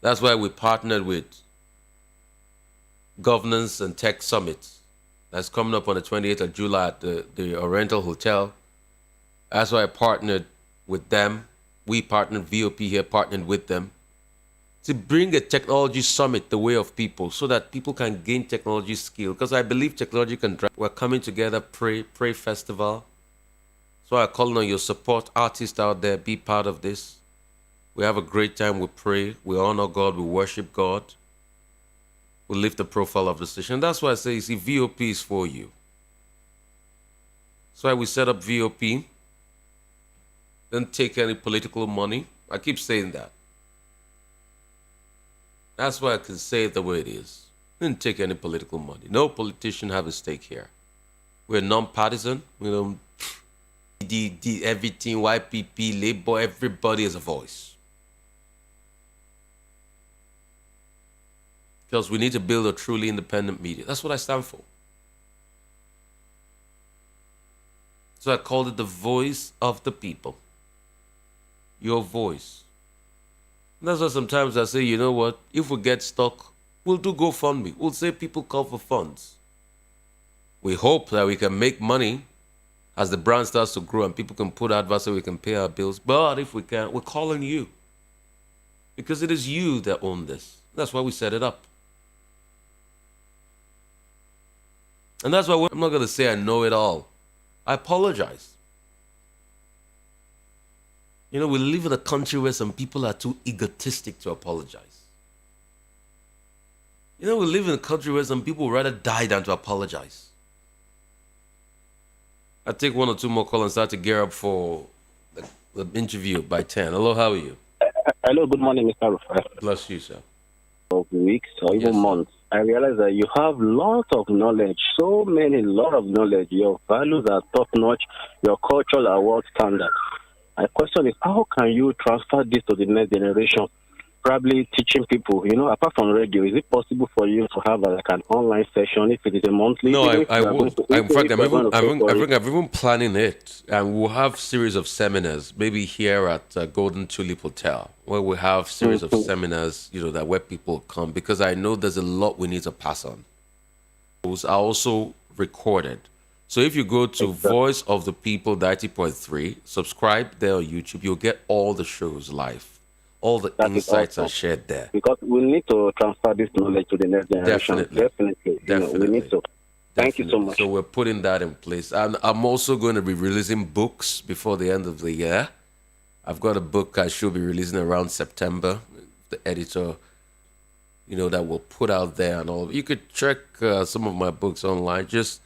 That's why we partnered with Governance and Tech Summit. That's coming up on the 28th of July at the Oriental Hotel. That's why I partnered with them. We partnered, VOP here partnered with them to bring a technology summit the way of people so that people can gain technology skill. Because I believe technology can drive. We're coming together, pray festival. So I call on your support, artists out there, be part of this. We have a great time, we pray, we honor God, we worship God. We lift the profile of the station. That's why I say, you see, VOP is for you. That's why we set up VOP. Don't take any political money. I keep saying that. That's why I can say it the way it is. We didn't take any political money. No politician have a stake here. We're non-partisan. We don't everything, YPP, Labour, everybody has a voice. Because we need to build a truly independent media. That's what I stand for. So I called it the voice of the people. Your voice. And that's why sometimes I say, you know what? If we get stuck, we'll do GoFundMe. We'll say people call for funds. We hope that we can make money as the brand starts to grow and people can put adverts so we can pay our bills. But if we can't, we're calling you. Because it is you that own this. That's why we set it up. And that's why I'm not going to say I know it all. I apologize. You know, we live in a country where some people are too egotistic to apologize. You know, we live in a country where some people would rather die than to apologize. I'll take one or two more calls and start to gear up for the interview by 10. Hello, how are you? Hello, good morning, Mr. Rufai. Bless you, sir. Of weeks or even Yes, months, I realize that you have lots of knowledge, lot of knowledge. Your values are top notch, your culture are world standard. My question is, how can you transfer this to the next generation? Probably teaching people, apart from radio, is it possible for you to have like an online session if it is a monthly? No, I won't. In fact, I've even planning it, and we'll have series of seminars, maybe here at Golden Tulip Hotel, where we have series of seminars, that where people come, because I know there's a lot we need to pass on. Those are also recorded. So if you go to Voice of the People 90.3, subscribe there on YouTube, you'll get all the shows live. All the insights are shared there. Because we need to transfer this knowledge to the next generation. Definitely. We need to. Thank you so much. So we're putting that in place. And I'm also going to be releasing books before the end of the year. I've got a book I should be releasing around September. The editor, that will put out there and all. You could check some of my books online. Just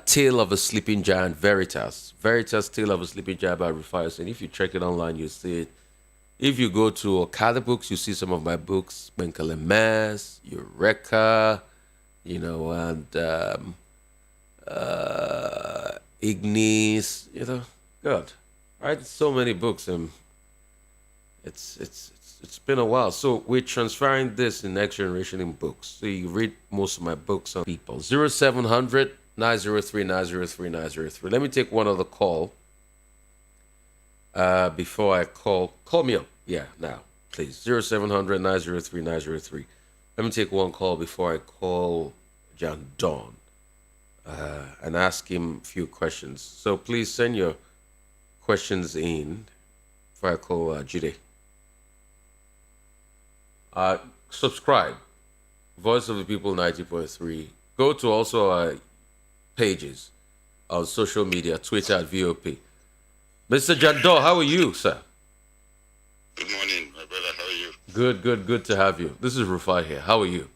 Tale of a Sleeping Giant, Veritas. Veritas, Tale of a Sleeping Giant by Rufai. And if you check it online, you'll see it. If you go to Okada Books, you see some of my books, Benkele Mass, Eureka, and Ignis, God, right? So many books, and it's been a while. So we're transferring this in Next Generation in books. So you read most of my books on people. 0700 903 903 903. Let me take one other call. Before I call me up. Yeah, now, please. 0700 903 903. Let me take one call before I call Jandor and ask him a few questions. So please send your questions in before I call Jide. Subscribe. Voice of the People 90.3. Go to also our pages on social media, Twitter at VOP. Mr. Jandor, how are you, sir? Good morning, my brother. How are you? Good to have you. This is Rufai here. How are you?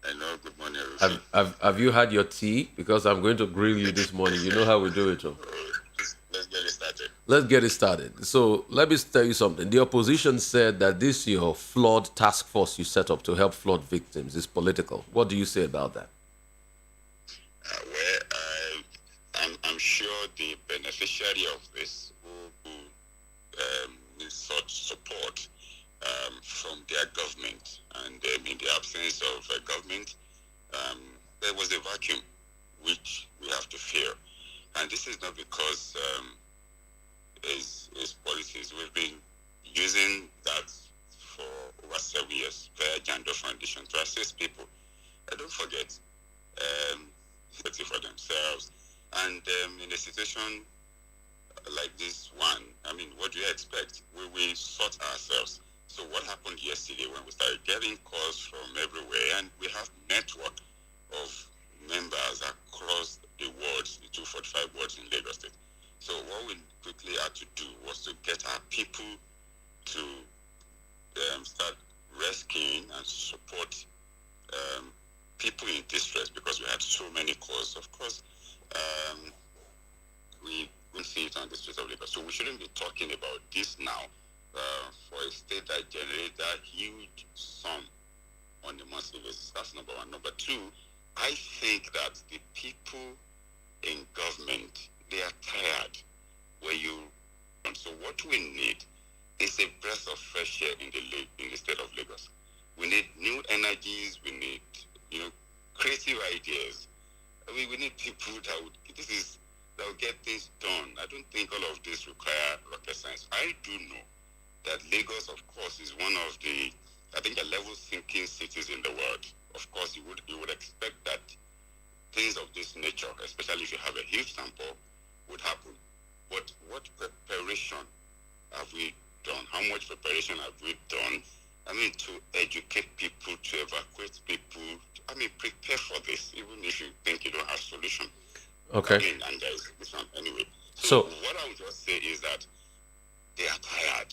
I know. Good morning, Rufai. Have you had your tea? Because I'm going to grill you this morning. You know how we do it, oh? Let's get it started. Let's get it started. So let me tell you something. The opposition said that this your flood task force you set up to help flood victims is political. What do you say about that? I'm sure the beneficiary of this who sought support from their government, and in the absence of a government, there was a vacuum which we have to fill. And this is not because his policies. We've been using that for over 7 years via Jandor Foundation to assist people. Don't forget, for themselves. And in a situation like this one, what do you expect? We sort ourselves. So what happened yesterday when we started getting calls from everywhere, and we have network of members across the wards, the 245 wards in Lagos State. So what we quickly had to do was to get our people to start rescuing and support people in distress, because we had so many calls. Of course, we see it on the streets of Lagos. So we shouldn't be talking about this now for a state that generates that huge sum on a monthly basis. That's number one. Number two, I think that the people in government, they are tired. So what we need is a breath of fresh air in the state of Lagos. We need new energies. We need, creative ideas. We need people that will get things done. I don't think all of this require rocket science. I do know that Lagos, of course, is one of the, I think, a level-thinking cities in the world. Of course, you would expect that things of this nature, especially if you have a huge sample, would happen. But what preparation have we done? How much preparation have we done? To educate people, to evacuate people. Prepare for this, even if you think you don't have solution. Okay. And there is this one anyway. So what I would just say is that they are tired.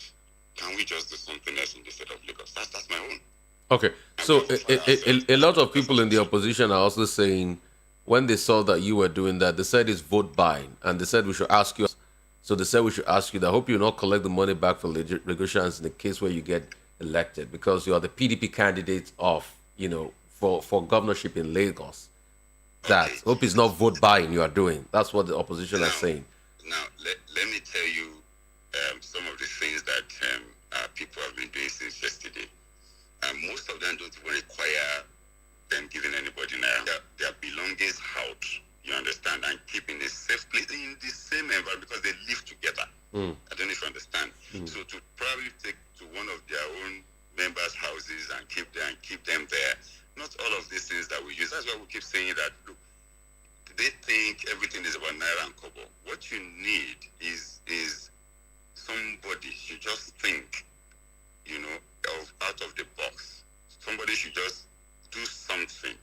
Can we just do something else in the state of Lagos? That's my own. Okay. So a lot of people in the opposition are also saying, when they saw that you were doing that, they said it's vote buying, and they said we should ask you. So they said we should ask you that. I hope you not collect the money back for negotiations in the case where you get elected, because you are the PDP candidate of, for governorship in Lagos. That hope it's not vote buying you are doing. That's what the opposition are saying. Now, let me tell you some of the things that people have been doing since yesterday. Most of them don't even require them giving anybody their belongings out, you understand, and keeping a safe place in the same environment because they live together. I don't know if you understand. So to probably take to one of their own members' houses and keep them there. Not all of these things that we use. That's why we keep saying that, look, they think everything is about Naira and Kobo. What you need is somebody should just think, out of the box. Somebody should just do something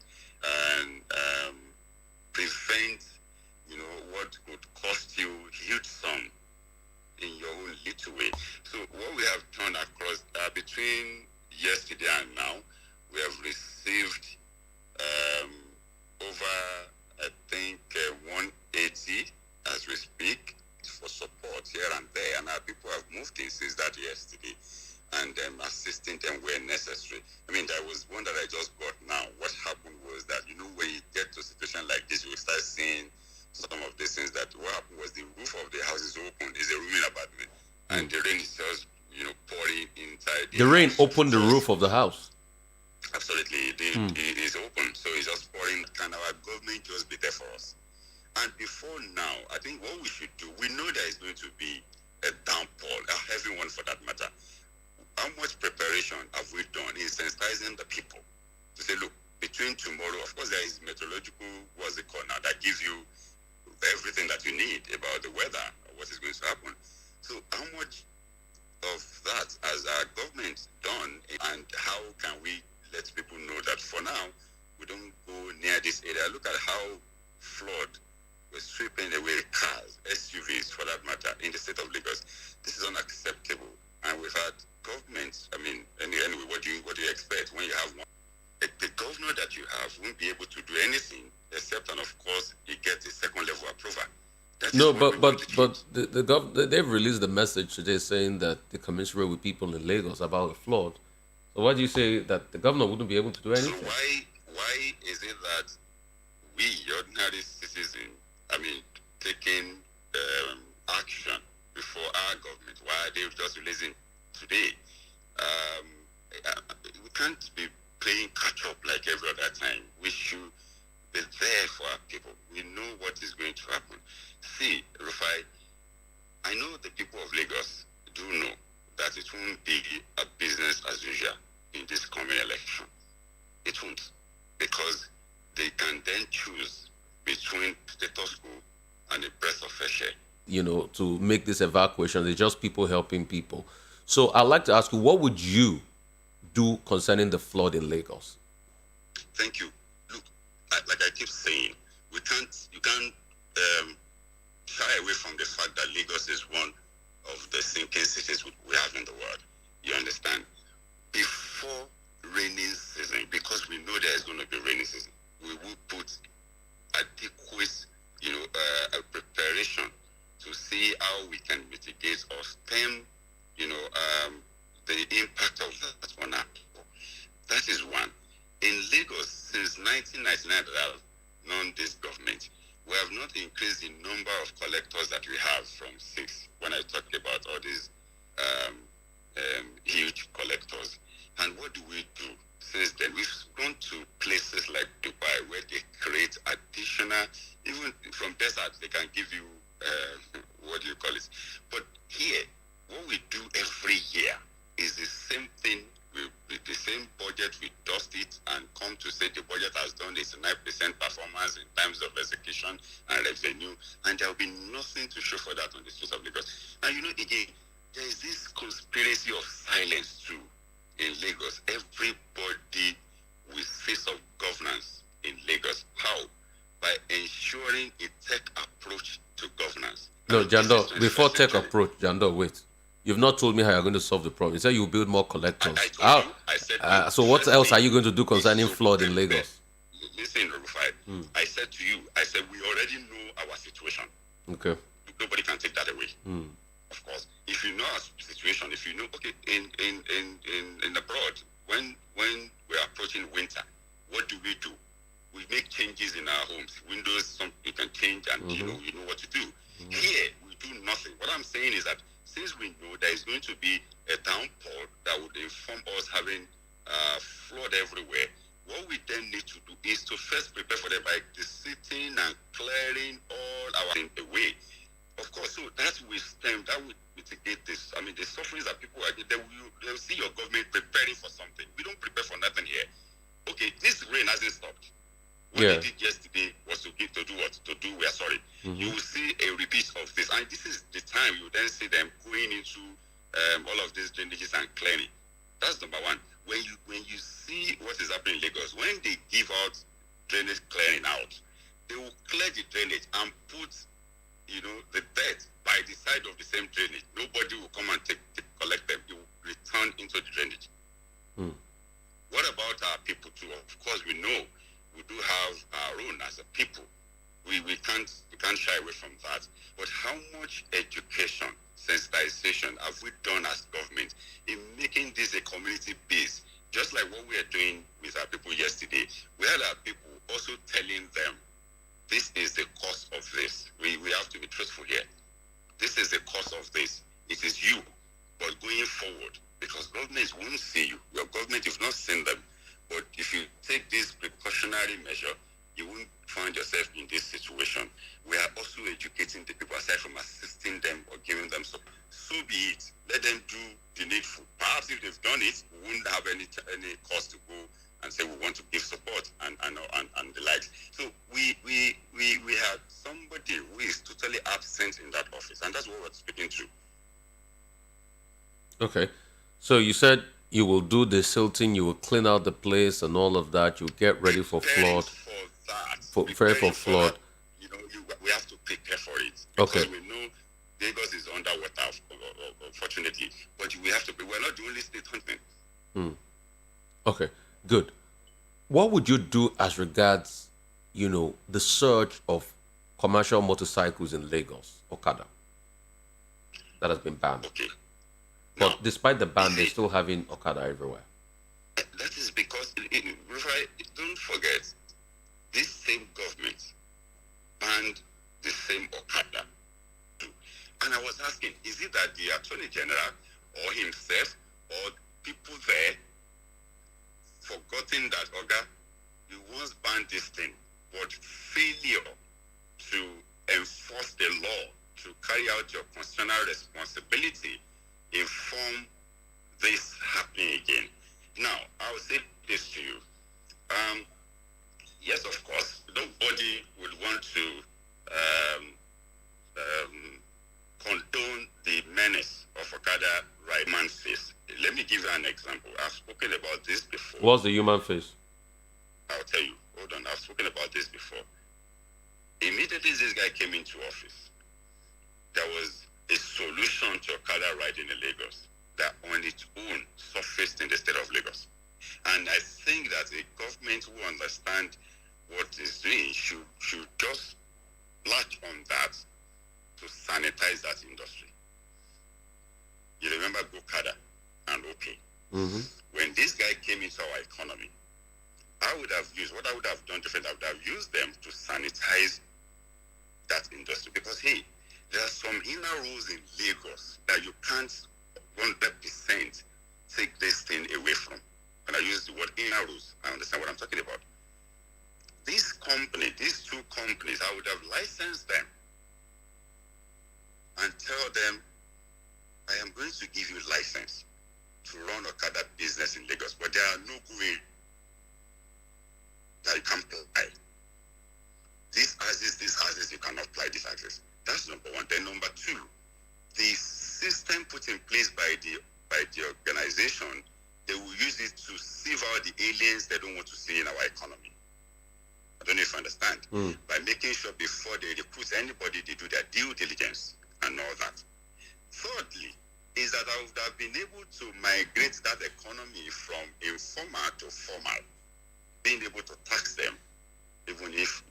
and prevent, what could cost you huge sum in your own little way. So what we have done across, between yesterday and now, we have received over, I think, 180 as we speak for support here and there. And our people have moved in since that yesterday and assisting them where necessary. There was one that I just got now. What happened was that, when you get to a situation like this, you will start seeing some of these things. That what happened was the roof of the house is open. It's a rooming apartment. And the rain is just, pouring inside. The rain opened the roof of the house. Absolutely. It is open. So it's just pouring. Can our government just be there for us? And before now, I think what we should do, we know there is going to be a downpour, a heavy one for that matter. How much preparation have we done in sensitizing the people to say, look, between tomorrow, of course, there is meteorological, that gives you everything that you need about the weather or what is going to happen. So how much of that has our government done, and how can we let people know that for now, we don't go near this area? Look at how flood was sweeping away cars, SUVs for that matter, in the state of Lagos. This is unacceptable. And we've had governments, anyway, what do you expect when you have one? The governor that you have won't be able to do anything except, and of course, he gets a second level approval. They've released a message today saying that they commiserate with people in Lagos about the flood. So why do you say that the governor wouldn't be able to do anything? So why is it that we, ordinary citizens, taking action before our government? Why are they just releasing today? We can't be playing catch up like every other time. We should be there for our people. We know what is going to happen. See, Rufai, I know the people of Lagos do know that it won't be a business as usual in this coming election. It won't, because they can then choose between status quo and a breath of fresh air. To make this evacuation, it's just people helping people. So I'd like to ask you, what would you do concerning the flood in Lagos? Thank you. Look, like I keep saying, you can't shy away from the fact that Lagos is one of the sinking cities we have in the world. You understand? Before rainy season, because we know there is going to be rainy season, we will put adequate, preparation to see how we can mitigate or stem the impact of that on our people. That is one. In Lagos, since 1999 that I've known this government, we have not increased the number of collectors that we have from 6, when I talk about all these huge collectors. And what do we do since then? We've gone to places like Dubai where they create additional, even from desert, they can give you, what do you call it? But here, what we do every year is the same thing. With the same budget, we dust it and come to say the budget has done 89% performance in terms of execution and revenue, and there will be nothing to show for that on the streets of Lagos. And again, there is this conspiracy of silence too in Lagos. Everybody will face of governance in Lagos. How? By ensuring a tech approach to governance. No, Jandor, before tech approach, Jandor, wait. You've not told me how you're going to solve the problem. You said you build more collectors. I said so what else are you going to do concerning flood in Lagos? Listen, Rufai, I said to you, we already know our situation. Okay. Nobody can take that away. Of course. If you know our situation, if you know, okay, in abroad, when we're approaching winter, what do? We make changes in our homes. Windows, some you can change, and you know what to do. Here, we do nothing. What I'm saying is that since we know there is going to be a downpour that would inform us having flood everywhere, what we then need to do is to first prepare for them by sitting and clearing all our things away. Of course, so that will mitigate this. I mean, the sufferings that people are, they'll see your government preparing for something. We don't prepare for nothing here. Okay, this rain hasn't stopped. What they did yesterday was to do what? We are sorry. You will see a repeat of this. And this is the time you then see them going into all of these drainages and clearing. That's number one. When you see what is happening in Lagos, when they give out drainage clearing out, they will clear the drainage and put, the dirt by the side of the same drainage. Nobody will come and collect them. It will return into the drainage. What about our people too? Of course, we know we do have our own as a people. We can't shy away from that. But how much education, sensitization have we done as government in making this a community base? Just like what we are doing with our people yesterday. We had our people also telling them, this is the cost of this. We have to be truthful here. This is the cost of this. It is you. But going forward, because governments won't see you. Your government, you've not seen them. But if you take this precautionary measure, you won't find yourself in this situation. We are also educating the people aside from assisting them or giving them support. So be it. Let them do the needful. Perhaps if they've done it, we wouldn't have any cause to go and say we want to give support and the likes. So we have somebody who is totally absent in that office, and that's what we're speaking to. Okay. So you said you will do the silting, you will clean out the place and all of that. You get ready for flood. Prepare for flood. We have to prepare for it. Okay. Because we know Lagos is underwater, unfortunately. But we have to be. We're not the only state hunting. Okay. Good. What would you do as regards, the surge of commercial motorcycles in Lagos, Okada, that has been banned? Okay. But despite the ban, they're still having Okada everywhere. That is because, don't forget, this same government banned the same Okada too. And I was asking, is it that the Attorney General or himself or people there forgotten that, Oga, you once banned this thing, but failure to enforce the law, to carry out your constitutional responsibility, inform this happening again. Now, I will say this to you. Yes, of course, nobody would want to condone the menace of Okada right man face. Let me give you an example. I've spoken about this before. What's the human face? I'll tell you. Hold on. I've spoken about this before. Immediately this guy came into office, there was a solution to Okada riding in Lagos that on its own surfaced in the state of Lagos. And I think that a government who understands what it's doing should just latch on that to sanitize that industry. You remember When this guy came into our economy, what I would have done different, I would have used them to sanitize that industry. Because, hey, there are some inner rules in Lagos that you can't 100% take this thing away from. When I use the word inner rules, I understand what I'm talking about. These two companies, I would have licensed them and tell them, I am going to give you license to run Okada business in Lagos, but there are no way that you can apply. These houses, you cannot apply these houses. That's number one. Then number two, the system put in place by the organization, they will use it to sieve out the aliens they don't want to see in our economy. I don't know if you understand. By making sure before they recruit anybody, they do their due diligence and all that. Thirdly, is that I would have been able to migrate that economy from informal to formal, being able to tax them, even if,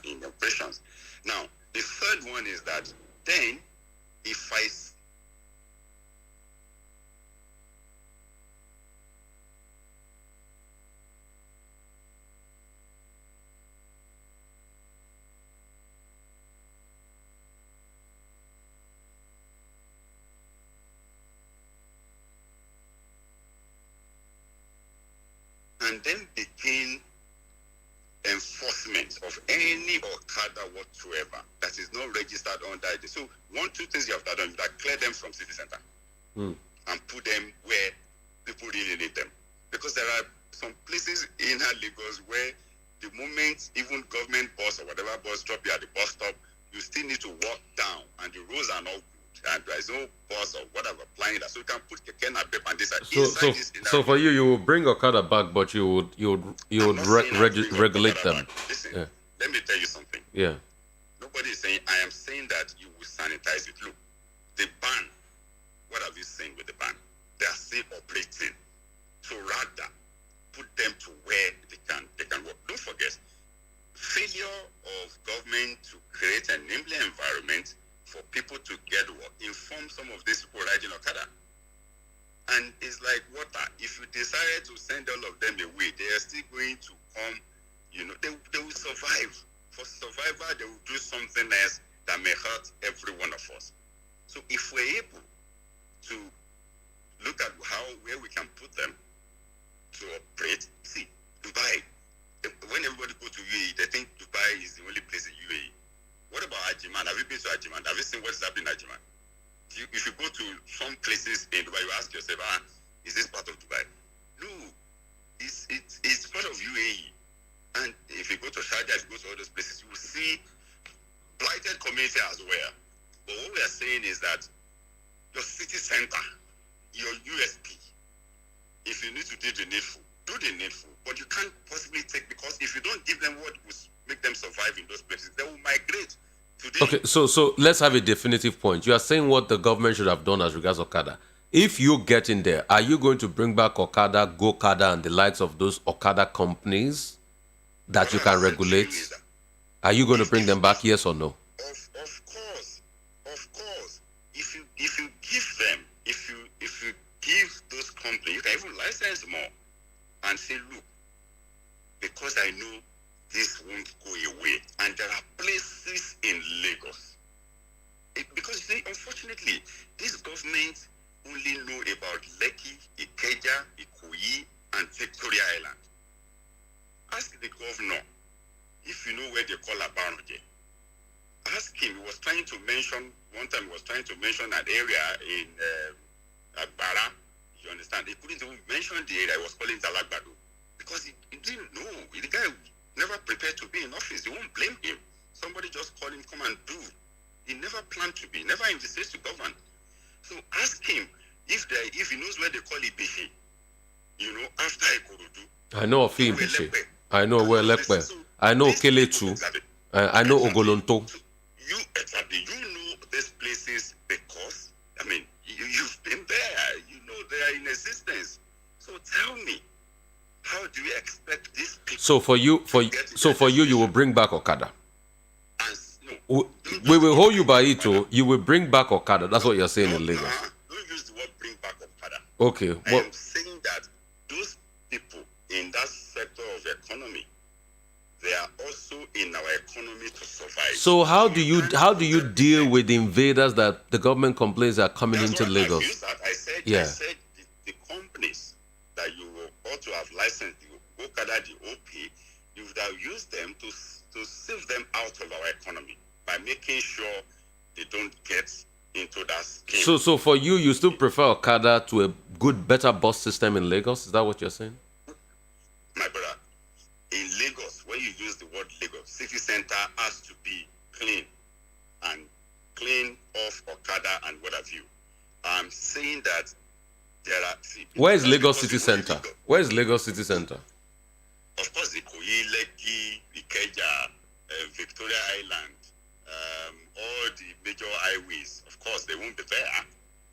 in operations. Now, the third one is that then, if I and then begin enforcement of any Okada whatsoever that is not registered under it. So two things you have to do, that clear them from city center and put them where people really need them. Because there are some places in Lagos where the moment even government bus or whatever bus drop you at the bus stop, you still need to walk down and the roads are not good. And there is no bus or whatever applying that. So you can put Keke Napep and this. So for you will bring Okada back, but you would regulate them. Listen, let me tell you something. Yeah. Nobody is saying, I am saying that you will sanitize it. Look, the ban, what have you seen with the ban? They are still operating. So rather, put them to where they can work. Don't forget, failure of government to create an enabling environment for people to get work, inform some of these people riding Okada. And it's like water. If you decided to send all of them away, they are still going to come, they will survive. For survival, they will do something else that may hurt every one of us. So if we're able to look at where we can put them to operate, see, Dubai, when everybody goes to UAE, they think Dubai is the only place in UAE. What about Ajiman? Have you been to Ajiman? Have you seen what's happening in Ajiman? If you go to some places in Dubai, you ask yourself, is this part of Dubai? No, it's part of UAE. And if you go to Sharjah, if you go to all those places, you will see blighted community as well. But what we are saying is that your city center, your USP, if you need to do the needful, do the needful. But you can't possibly take, because if you don't give them what will make them survive in those places, they will migrate. Today. Okay, so let's have a definitive point. You are saying what the government should have done as regards Okada. If you get in there, are you going to bring back Okada, Go-Kada, and the likes of those Okada companies that you can regulate? Are you going to bring them back, yes or no? Of course. If you give them, if you give those companies, you can even license more and say, look, because I know this won't go away. And there are places in Lagos. Because, see, unfortunately, this government only know about Lekki, Ikeja, Ikoyi, and Victoria Island. Ask the governor if you know where they call Abaronje. Ask him. One time he was trying to mention an area in Agbara. You understand? He couldn't even mention the area. He was calling it Alagbado. Because he didn't know. The guy never prepared to be in office. You won't blame him. Somebody just called him, come and do. He never planned to be, never envisaged to govern. So ask him if he knows where they call Ibehe. After Ikorodu. I know of him, I know where Lekpe. I know Keletu. I know Ogolonto. So you know these places because, you've been there. You know they are in existence. So tell me, how do you expect these people? So for you, you will bring back Okada. We will hold you by it. You will bring back Okada. That's what you're saying in Lagos. Don't use the word bring back Okada. Okay. I am saying So how do you deal with the invaders that the government complains are coming into Lagos? I said the companies that you ought to have licensed, you go gather the OP, you would have used them to sieve them out of our economy by making sure they don't get into that scheme. So for you still prefer Okada to a better bus system in Lagos? Is that what you're saying? My brother, in Lagos, when you use the word Lagos, city center has to be clean and clean off Okada and what have you. I'm saying that there are... Where is Lagos City Center? Where is Lagos City Center? Of course, the Ikoyi, Lekki, Ikeja, Victoria Island, all the major highways, of course, they won't be there.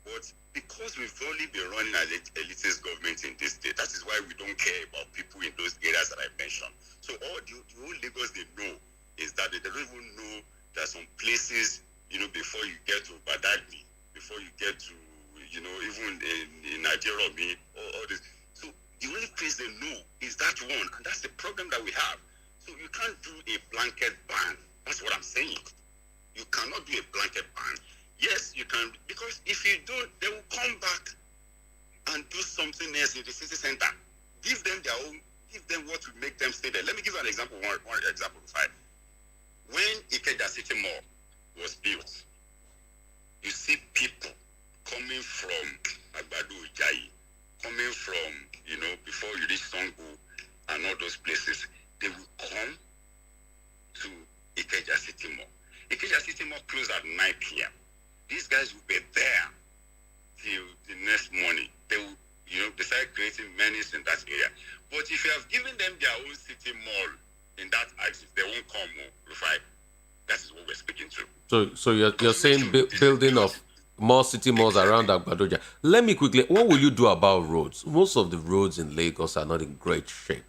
But because we've only been running an elitist government in this state, that is why we don't care about people in those areas that I mentioned. So all the whole Lagos they know is that they don't even know there are some places, before you get to Badagry, before you get to, even in Nigeria, all this. So the only place they know is that one, and that's the problem that we have. So you can't do a blanket ban. That's what I'm saying. You cannot do a blanket ban. Yes, you can, because if you don't, they will come back and do something else in the city center. Give them their own, give them what will make them stay there. Let me give you an example, one example. When Ikeja City Mall was built, you see people coming from Agbado Ujayi, coming from, before you reach Songo and all those places, they will come to Ikeja City Mall. Ikeja City Mall closed at 9 p.m. These guys will be there till the next morning. They will, they start creating menace in that area. But if you have given them their own city mall in that axis, they won't come more. Rufai, that is what we're speaking to. So you're saying building of more city malls around Agbadoja. Let me quickly, what will you do about roads? Most of the roads in Lagos are not in great shape.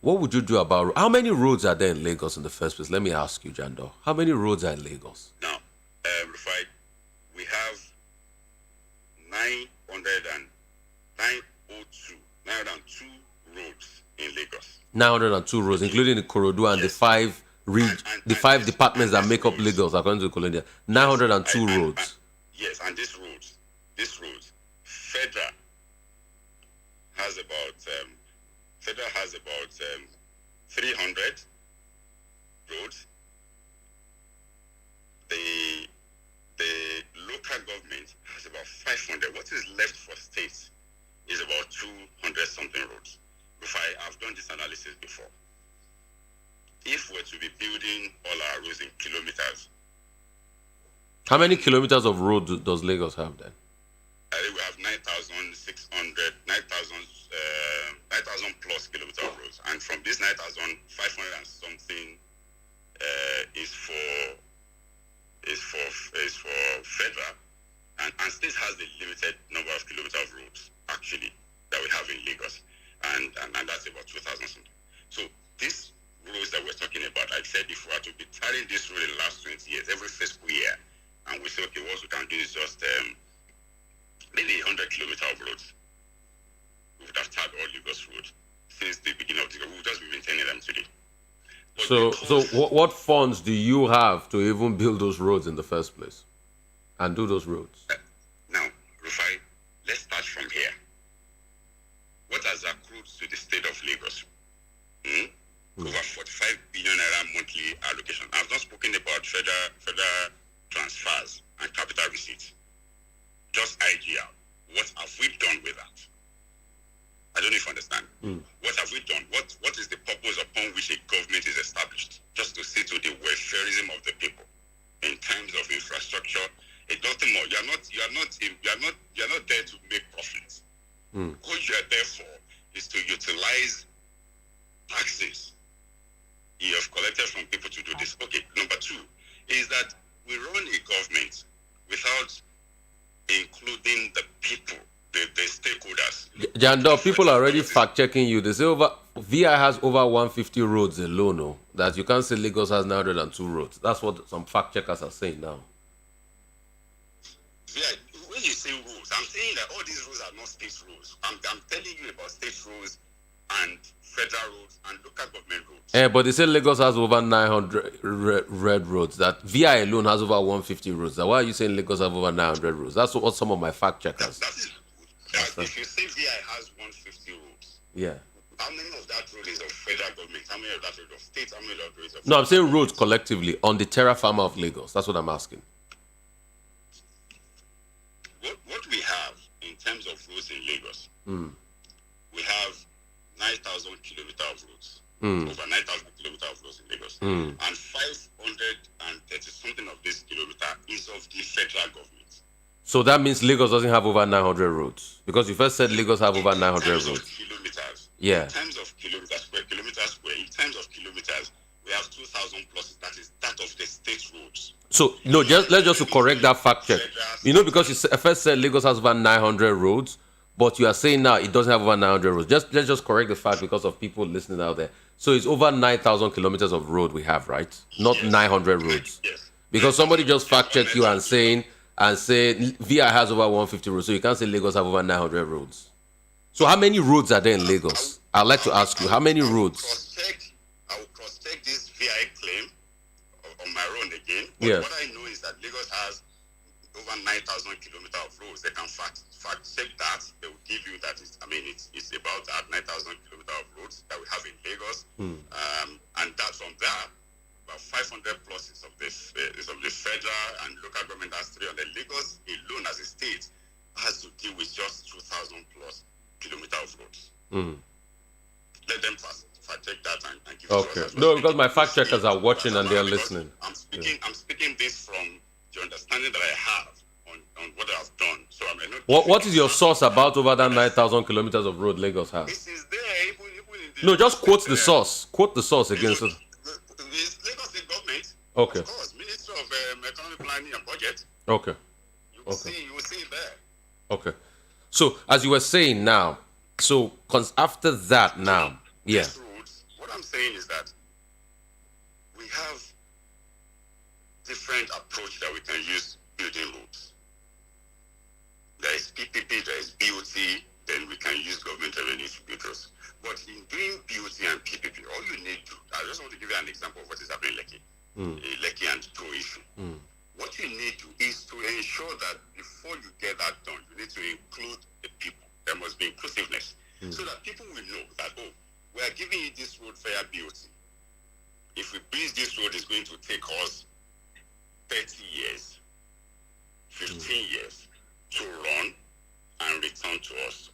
What would you do about... How many roads are there in Lagos in the first place? Let me ask you, Jandor. How many roads are in Lagos? Now, Rufai, we have 902 roads in Lagos. 902 roads, including the Ikorodu and yes. the five departments that make up Lagos, according to Colombia. 902 roads. Yes, and these roads, Federal has about 300 roads. The local government has about 500. What is left for states is about 200 something roads. I've done this analysis before. If we're to be building all our roads in kilometers. How many kilometers of road does Lagos have then? I think we have 9,600, 9,000 plus kilometers of roads. And from this 9,500 and something is for federal, and state has a limited number of kilometers of roads actually that we have in Lagos, and that's about 2,000 something. So these roads that we're talking about, I said if we are to be carrying this road in the last 20 years, every fiscal year, and we say okay, what we can do is just maybe 100 kilometers of roads. We would have tarred all Lagos roads since the beginning of the year. We would just be maintaining them today. So what funds do you have to even build those roads in the first place and do those roads? Now, Rufai, let's start from here. What has accrued to the state of Lagos? Over 45 billion naira monthly allocation. I've not spoken about federal transfers and capital receipts. Just IGR. What have we done with that? I don't know if you understand. What have we done? What is the purpose upon which a government is established? Just to see to the welfareism of the people in terms of infrastructure. It's nothing more. You are not there to make profits. What you are there for is to utilize taxes you have collected from people to do this. Okay, number two is that we run a government without including the people, the stakeholders. Jandor, people are already fact-checking you. They say VI has over 150 roads alone, no? That you can't say Lagos has 902 roads. That's what some fact-checkers are saying now. VI, when you say roads, I'm saying that all these roads are not state roads. I'm telling you about state roads and federal roads and local government roads. But they say Lagos has over 900 red roads. That VI alone has over 150 roads. Why are you saying Lagos have over 900 roads? That's what some of my fact checkers. That is good. If you say VI has 150 roads, yeah. How many of that road is of federal government? How many of that road of state? How many of that road is of... No, I'm saying roads collectively on the terra firma of Lagos. That's what I'm asking. What we have in terms of roads in Lagos, we have 9,000 kilometers of roads. Over 9,000 kilometers of roads in Lagos. And 530 something of this kilometer is of the federal government. So that means Lagos doesn't have over 900 roads? Because you first said Lagos have over 900 roads. Kilometers. Yeah. In terms of kilometers square, in terms of kilometers, we have 2,000 plus. That is that of the state roads. So, no, let's just correct that fact check. You know, because you first said Lagos has over 900 roads, but you are saying now it doesn't have over 900 roads. Let's just correct the fact because of people listening out there. So it's over 9,000 kilometers of road we have, right? Not 900 roads. Yes. Because somebody just fact checked you and said VI has over 150 roads, so you can't say Lagos have over 900 roads. So how many roads are there in Lagos? I'd like to ask you, how many roads? I will cross-check this VI claim on my own again. But Yes. what I know is that Lagos has over 9,000 kilometers of roads. They can fact check that. They will give you that. It's about 9,000 kilometers of roads that we have in Lagos. And that from there, about 500 plus is of the federal and local government. That's 300. Lagos alone as a state has to deal with just 2,000 plus kilometers of roads. Let them fact check that and give it to us. Okay. No, because my fact checkers are watching and they are listening. I'm speaking this from the understanding that I have on what I've done. So I may not. What is your source about over that 9,000 kilometers of road Lagos has? It is there even in the... No, just quote the source. Quote the source against it. It's Lagos State government. Okay. Of course, Ministry of Economic Planning and Budget. Okay. You will see it there. Okay. So, as you were saying now, so after that now, yeah. These roads, what I'm saying is that we have different approach that we can use building roads. There is PPP, there is BOT, then we can use government revenue to build roads. But in doing BOT and PPP, all you need to, I just want to give you an example of what is happening in Lekki, Lekki and Pro issue. What you need to is to ensure that before you get that done, you need to include the people. There must be inclusiveness. So that people will know that, oh, we are giving you this road via BOT. If we build this road, it's going to take us 30 years, 15 years to run and return to us.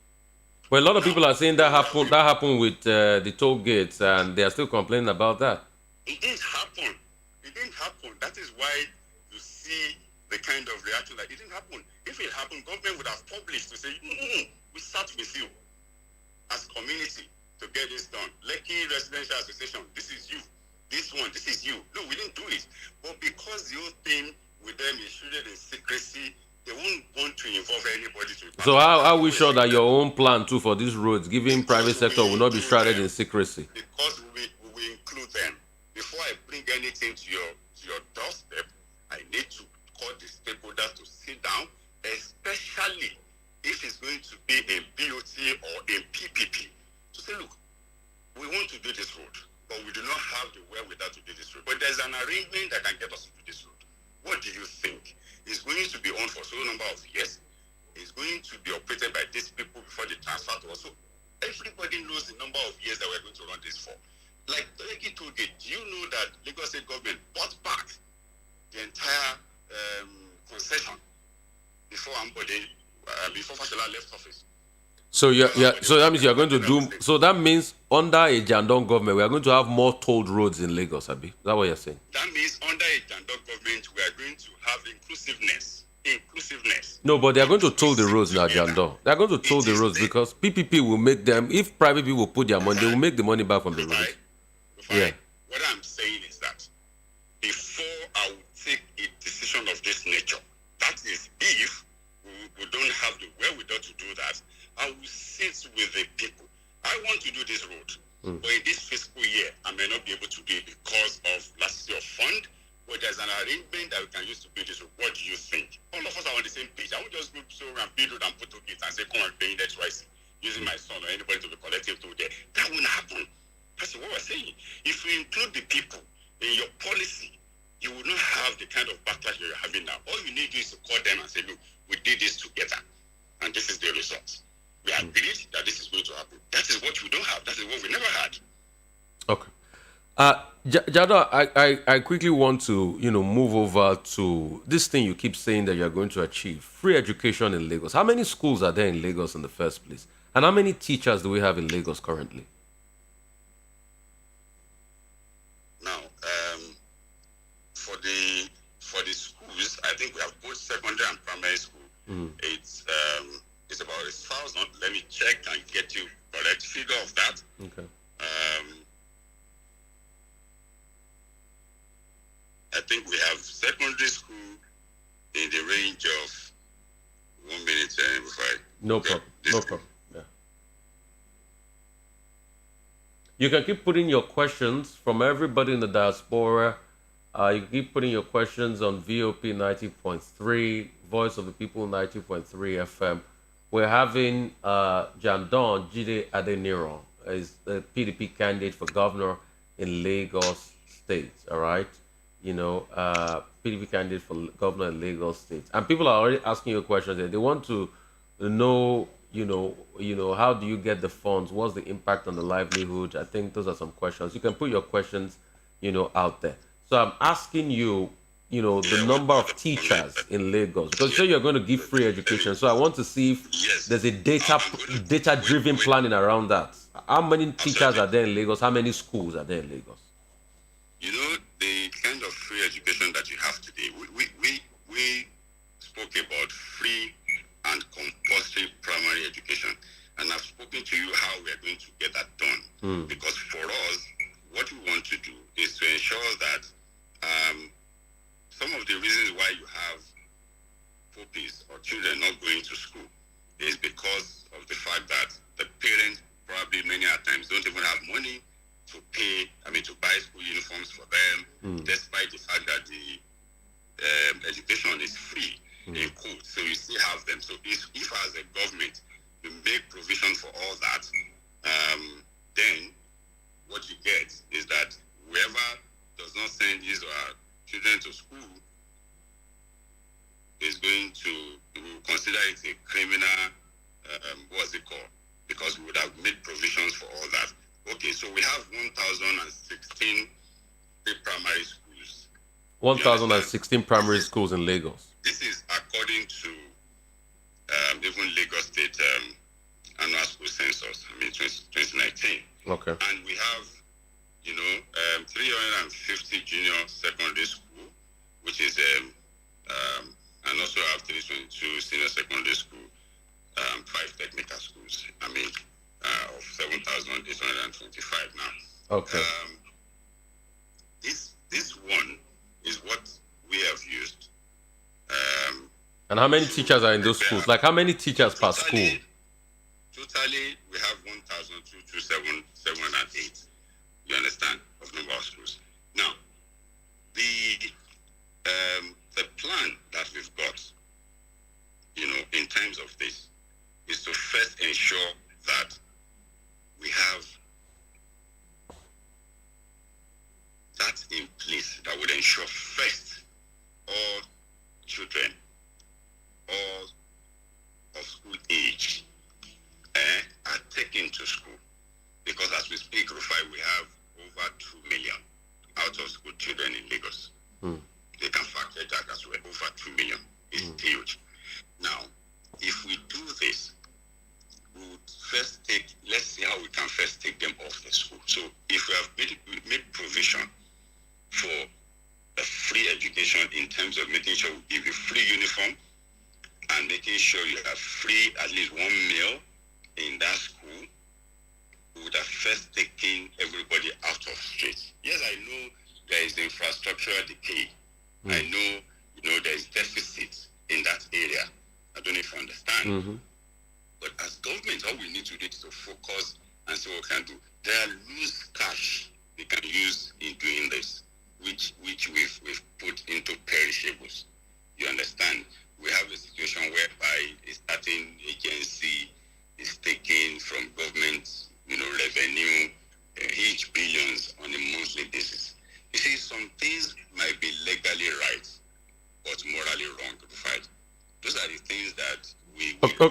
Well, a lot of people are saying that happened with the toll gates, and they are still complaining about that. It didn't happen. It didn't happen. That is why you see the kind of reaction that it didn't happen. If it happened, government would have published to say, we sat with you as community to get this done. Lekki Residential Association, this is you. This one, this is you. No, we didn't do it. But because the whole thing with them is shrouded in secrecy, they won't want to involve anybody to... So how are we sure that your own plan too for these roads, given private sector, will not be shrouded in secrecy? Because we will include them. Before I bring anything to your doorstep, I need to call the stakeholders to sit down, especially if it's going to be a BOT or a PPP, to say, look, we want to do this road, but we do not have the wherewithal to do this road. But there's an arrangement that can get us to do this road. What do you think? It's going to be on for so number of years. It's going to be operated by these people before they transfer to us. So everybody knows the number of years that we're going to run this for. Like Lekki told you, do you know that Lagos State government bought back the entire concession before Fashola left office? So so that means you are going to do. So that means under a Jandor government, we are going to have more tolled roads in Lagos, Abi. Is that what you're saying? That means under a Jandor government, we are going to have inclusiveness. No, but they are going to toll the roads now, Jandor. They are going to toll the roads because PPP will make them. If private people put their money, they will make the money back from the roads. Yeah. What I'm saying is that before I will take a decision of this nature, that is, if we don't have the wherewithal to do that, I will sit with the people. I want to do this road, but in this fiscal year, I may not be able to do it because of laxity of fund. But there's an arrangement that we can use to build this road. What do you think? All of us are on the same page. I won't just go so and build road and put to it and say, come and pay in XYZ. using my son or anybody to be collective to there. That won't happen. That's what we're saying. If you include the people in your policy, you will not have the kind of backlash you're having now. All you need to do is to call them and say, look, we did this together, and this is the result. We agreed that this is going to happen. That is what we don't have. That is what we never had. Okay. Jandor, I quickly want to, move over to this thing you keep saying that you're going to achieve, free education in Lagos. How many schools are there in Lagos in the first place? And how many teachers do we have in Lagos currently? Now, for the schools, I think we have both secondary and primary school. It's about 1,000. Let me check and get you correct figure of that. Okay. I think we have secondary school in the range of 1 minute before I No problem. Yeah. You can keep putting your questions from everybody in the diaspora. You can keep putting your questions on VOP 90.3, Voice of the People 90.3 FM. We're having Jandor, Jide Adediran, is the PDP candidate for governor in Lagos State, all right? PDP candidate for governor in Lagos State. And people are already asking you questions there. They want to know, how do you get the funds? What's the impact on the livelihood? I think those are some questions. You can put your questions, out there. So I'm asking you, the number of teachers in Lagos, because you say you're going to give free education. So I want to see if there's a data-driven planning around that. How many teachers are there in Lagos? How many schools are there in Lagos? The kind of free education that you have today, we spoke about free and compulsory primary education. And I've spoken to you how we are going to get that done. Because for us, what we want to do is to ensure that some of the reasons why you have pupils or children not going to school is because of the fact that the parents probably many a times don't even have money to pay, to buy school uniforms for them, despite the fact that the education is free in quotes. So you still have them. So if as a government you make provision for all that, then what you get is that whoever does not send his or her children to school is going to, we will consider it a criminal, what's it called? Because we would have made provisions for all that. Okay, so we have 1,016 primary schools. 1,016 primary schools in Lagos. This is according to even Lagos State annual school census, 2019. Okay. And we have, 350 junior secondary school, which is, and also have 322 senior secondary school, 5 technical schools. Of 7,825 now. Okay. This one is what we have used. And how many teachers are in those schools? Like how many teachers per school? Totally, we have 1,227,708. You understand? Of number of schools. Now, the plan that we've got, in terms of this, is to first ensure that we have that in place that would ensure first all children, all of school age, are taken to school. Because as we speak, Rufai, we have over 2 million out of school children in Lagos. They can factor that as well. Over 2 million is huge. Now, if we do this, we would first let's see how we can first take them off the school. So if we have made provision for a free education in terms of making sure we give you free uniform and making sure you have free at least 1 meal in that school, we would have first taken everybody out of streets. Yes, I know there is infrastructural decay. I know, there is deficit in that area. I don't know if you understand. But as government, all we need to do is to focus and see what we can do. There are loose cash we can use in doing this, which we've put into perishables. You understand? We have a situation whereby a certain agency is taking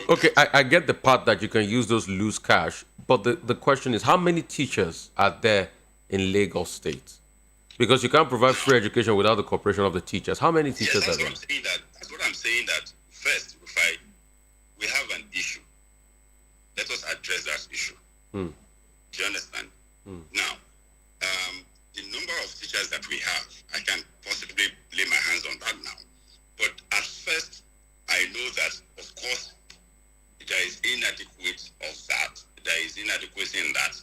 Okay, I get the part that you can use those loose cash, but the question is, how many teachers are there in Lagos State? Because you can't provide free education without the cooperation of the teachers. How many teachers are there? That's what I'm saying. That first, we have an issue, let us address that issue. Do you understand? Now, the number of teachers that we have, I can possibly lay my hands on that now. But at first, I know that, of course, there is inadequate of that. There is inadequacy in that.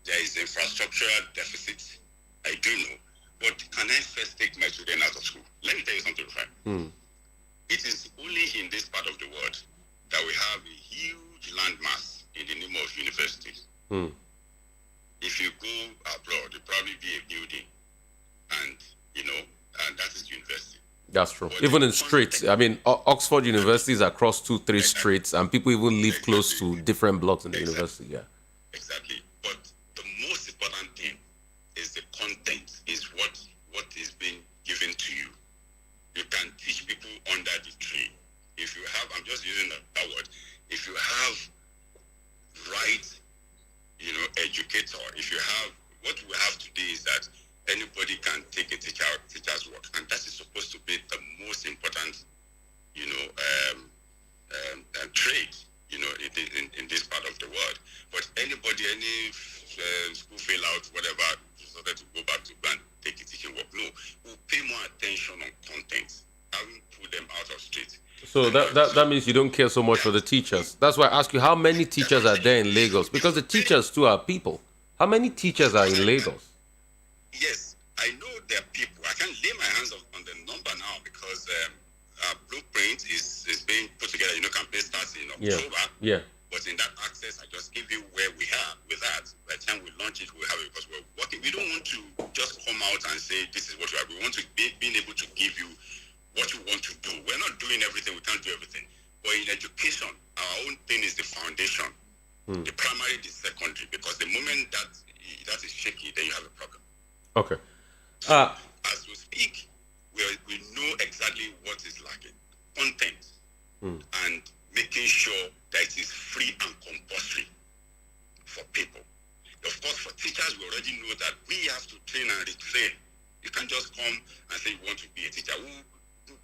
There is infrastructural deficit. I do know. But can I first take my children out of school? Let me tell you something, right? It is only in this part of the world that we have a huge landmass in the name of universities. If you go abroad, there'll probably be a building, and that is university. That's true. But even in streets, I mean, Oxford University is across 2-3 streets, and people even live close to different blocks in the university. Yeah. Exactly. But the most important thing is the content, is what is being given to you. You can teach people under the tree. If you have, I'm just using that word, if you have right, educator, if you have, what we have today is that anybody can take a teacher's work, and that is supposed to be the most important, trade, in this part of the world. But anybody, any school fail out, whatever, decided to go back to and take a teaching work. No, we'll pay more attention on content. I won't put them out of street. So that means you don't care so much for the teachers. That's why I ask you, how many teachers are there in Lagos? Because the teachers too are people. How many teachers are in Lagos? Yes, I know there are people. I can't lay my hands on the number now because our blueprint is being put together. Campaign starts in October. Yeah. But in that access, I just give you where we are with that. By the time we launch it, we'll have it because we're working. We don't want to just come out and say, this is what we are. We want to be able to give you what you want to do. We're not doing everything. We can't do everything. But in education, our own thing is the foundation. The primary, the secondary. Because the moment that is shaky, then you have a problem. Okay. As we speak, we know exactly what is lacking. Content. And making sure that it is free and compulsory for people. Of course, for teachers, we already know that we have to train and retrain. You can't just come and say you want to be a teacher.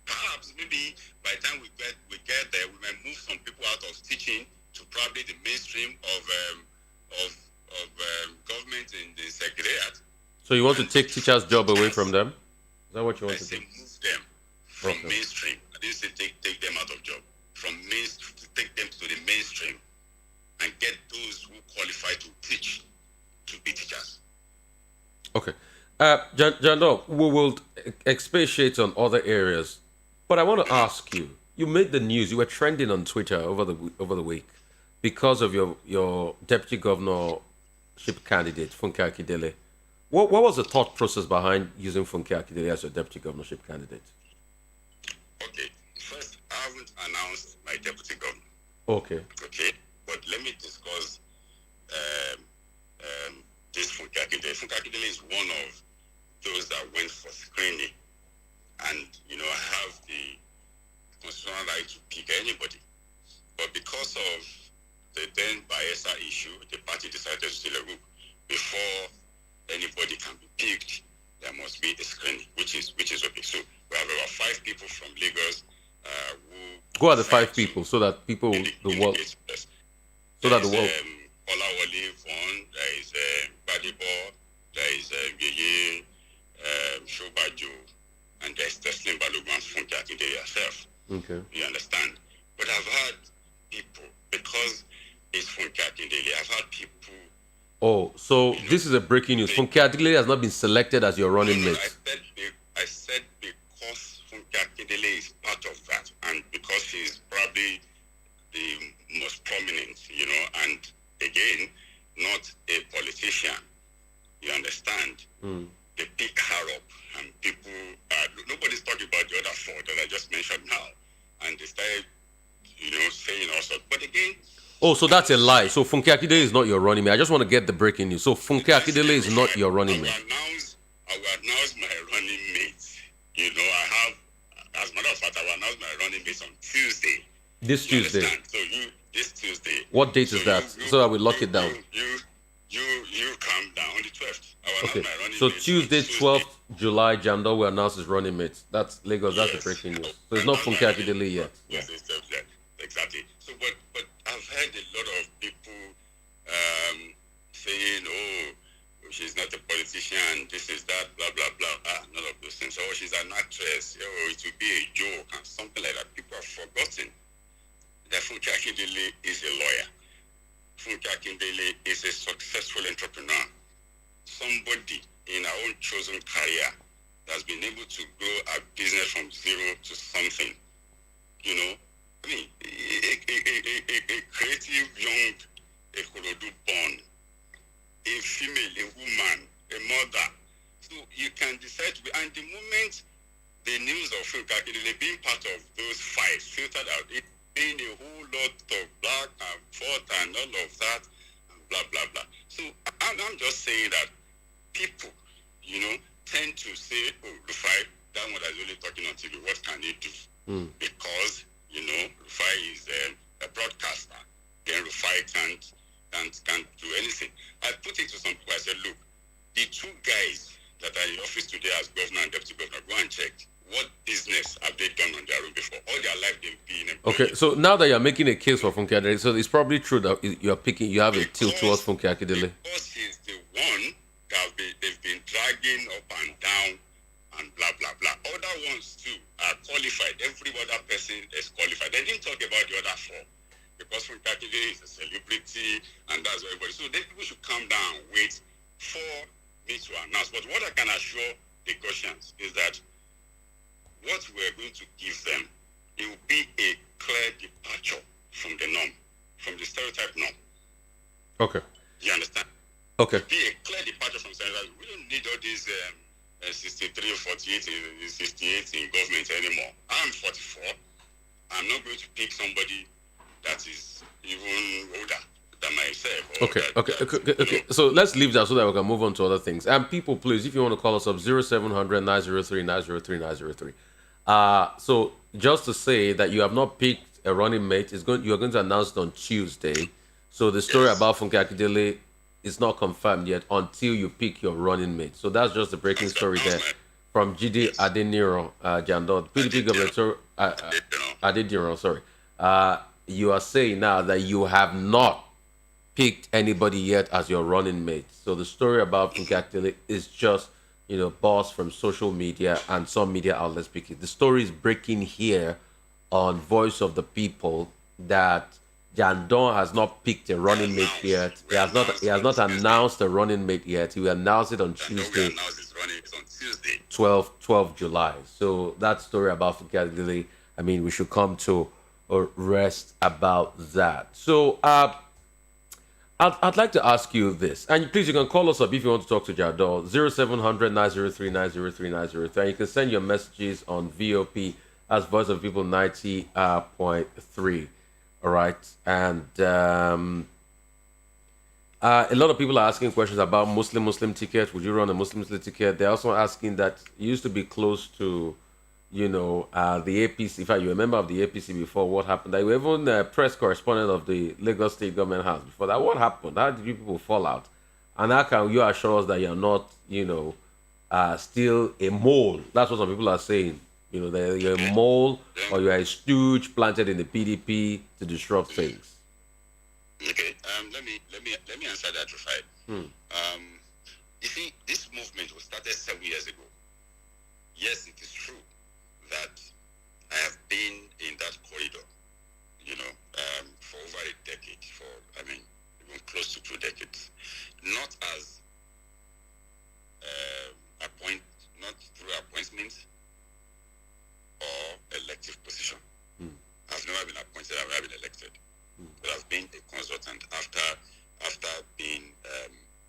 Perhaps maybe by the time we get there, we might move some people out of teaching to probably the mainstream of government in the secretariat. So you want to take teachers' job away from them? Is that what you want to do? I say move them from mainstream. I didn't say take them out of job. From mainstream, to take them to the mainstream and get those who qualify to teach to be teachers. Okay. Jandor, we will expatiate on other areas, but I want to ask you, you made the news, you were trending on Twitter over the week because of your deputy governorship candidate, Funke Akindele. What was the thought process behind using Funke Akindele as your deputy governorship candidate? Okay. First, I haven't announced my deputy governor. Okay. But let me discuss this Funke Akindele. Funke Akindele is one of those that went for screening. And, I have the constitutional right to pick anybody. But because of the then Bayelsa issue, the party decided to seal a group. Before anybody can be picked, there must be a screening, which is okay. So we have about 5 people from Lagos who are the 5 people so that people the world Olawale Von, there is Badibo, there is Yeye Shobajo, and there is Teslim Balogun Funke Akindele herself. Okay. You understand? But I've had people, because it's Funke Akindele, I've had people. Oh, so this is a breaking news. Funke Akindele has not been selected as your running mate. I said because Funke Akindele is part of that, and because she's probably the most prominent, and again, not a politician. You understand? They pick her up, and people, nobody's talking about the other 4 that I just mentioned now, and they started, saying also. But again. Oh, so that's a lie. So Funke Akindele is not your running mate. I just want to get the breaking news. So Funke Akindele is not your running mate. I will announce my running mate. I have, as a matter of fact, I will announce my running mate on Tuesday. This You Tuesday. understand? So this Tuesday. What date is that? So that we lock it down. You calm down on the 12th. I will Okay. announce my running So mate on Tuesday, Tuesday. 12th July, Jandor will announce his running mates. That's Lagos. That's the Yes. breaking news. So it's not Funke Akindele yet. Yeah. Yes, exactly. So, but I've heard a lot of people saying, "Oh, she's not a politician. This is that. Blah blah blah." None of those things. Oh, she's an actress. Oh, it will be a joke and something like that. People have forgotten that Funke Akindele is a lawyer. Funke Akindele is a successful entrepreneur. Somebody in our own chosen career that's been able to grow a business from zero to something. You know, I mean, a creative young Ekorodu born, a female, a woman, a mother. So you can decide to be, and the moment the news of Funke Akindele being part of those fights filtered out, it being a whole lot of back and forth and all of that, and blah, blah, blah. So I'm just saying that people, you know, tend to say, oh, Rufai, that one is only talking on TV, what can he do? Because, you know, Rufai is a broadcaster. Then Rufai can't do anything. I put it to some people, I said, look, the two guys that are in office today as governor and deputy governor, go and check. What business have they done on their own before? All their life they've been employed. Okay, so now that you're making a case for Funke Akindele, so it's probably true that you have a tilt towards Funke Akindele. Because he's the one that they've been dragging up and down and blah, blah, blah. Other ones too are qualified. Every other person is qualified. They didn't talk about the other four because Funke Akindele is a celebrity and that's everybody. So then people should calm down and wait for me to announce. But what I can assure the Gaussians is that what we're going to give them, it will be a clear departure from the norm, from the stereotype norm. Okay. You understand? Okay. It will be a clear departure from stereotype. We don't need all these 63, 48, 68 in government anymore. I'm 44. I'm not going to pick somebody that is even older than myself. Okay. So let's leave that so that we can move on to other things. And people, please, if you want to call us up, 0700 903 903 903. So just to say that you have not picked a running mate, you are going to announce it on Tuesday. So the story about Funke Akindele is not confirmed yet until you pick your running mate. So that's just the breaking story there from Jide Adediran, Jandor, PDP governor, Adediran, sorry. You are saying now that you have not picked anybody yet as your running mate. So the story about Funke Akindele is just, buzz from social media and some media outlets speaking. The story is breaking here on Voice of the People that Jandor has not picked a running mate yet. He has not announced a running mate yet. He will announce it on Tuesday, 12 July. So that story about Funke Akindele, I mean, we should come to a rest about that. So I'd like to ask you this, and please, you can call us up if you want to talk to Jandor, 0700 903 903 903, and you can send your messages on VOP as Voice of People 90.3. All right, and a lot of people are asking questions about Muslim ticket. Would you run a Muslim ticket? They're also asking that you used to be close to, the APC. In fact, you were a member of the APC before. What happened? You were even a press correspondent of the Lagos State Government House before that. What happened? How did you people fall out? And how can you assure us that you're not, still a mole? That's what some people are saying. That you're a mole or you're a stooge planted in the PDP to disrupt things. Okay, let me answer that, Rufai. You see, this movement was started 7 years ago. Yes, it is true that I have been in that corridor, for over a decade, even close to 2 decades. Not as not through appointment or elective position. I've never been appointed, I've never been elected. But I've been a consultant after being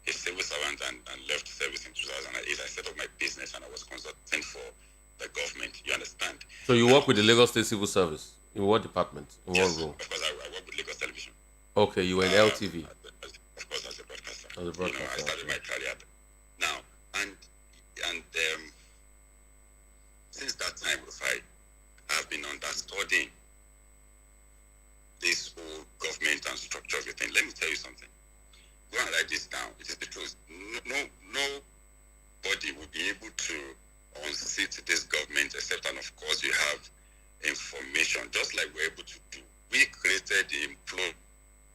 a civil servant and left service in 2008. I set up my business and I was consulting for the government. You understand? So you work with the Lagos State Civil Service? In what department? In what role? Of course, I work with Lagos Television. Okay, you were in LTV. Of course, as a broadcaster. As a broadcaster. I started my career now, and since that time, I've been understudying this whole government and structure of the thing. Let me tell you something. Go and write this down. It is the truth. Nobody will be able to unseat this government except, and of course, you have information, just like we're able to do. We created the implode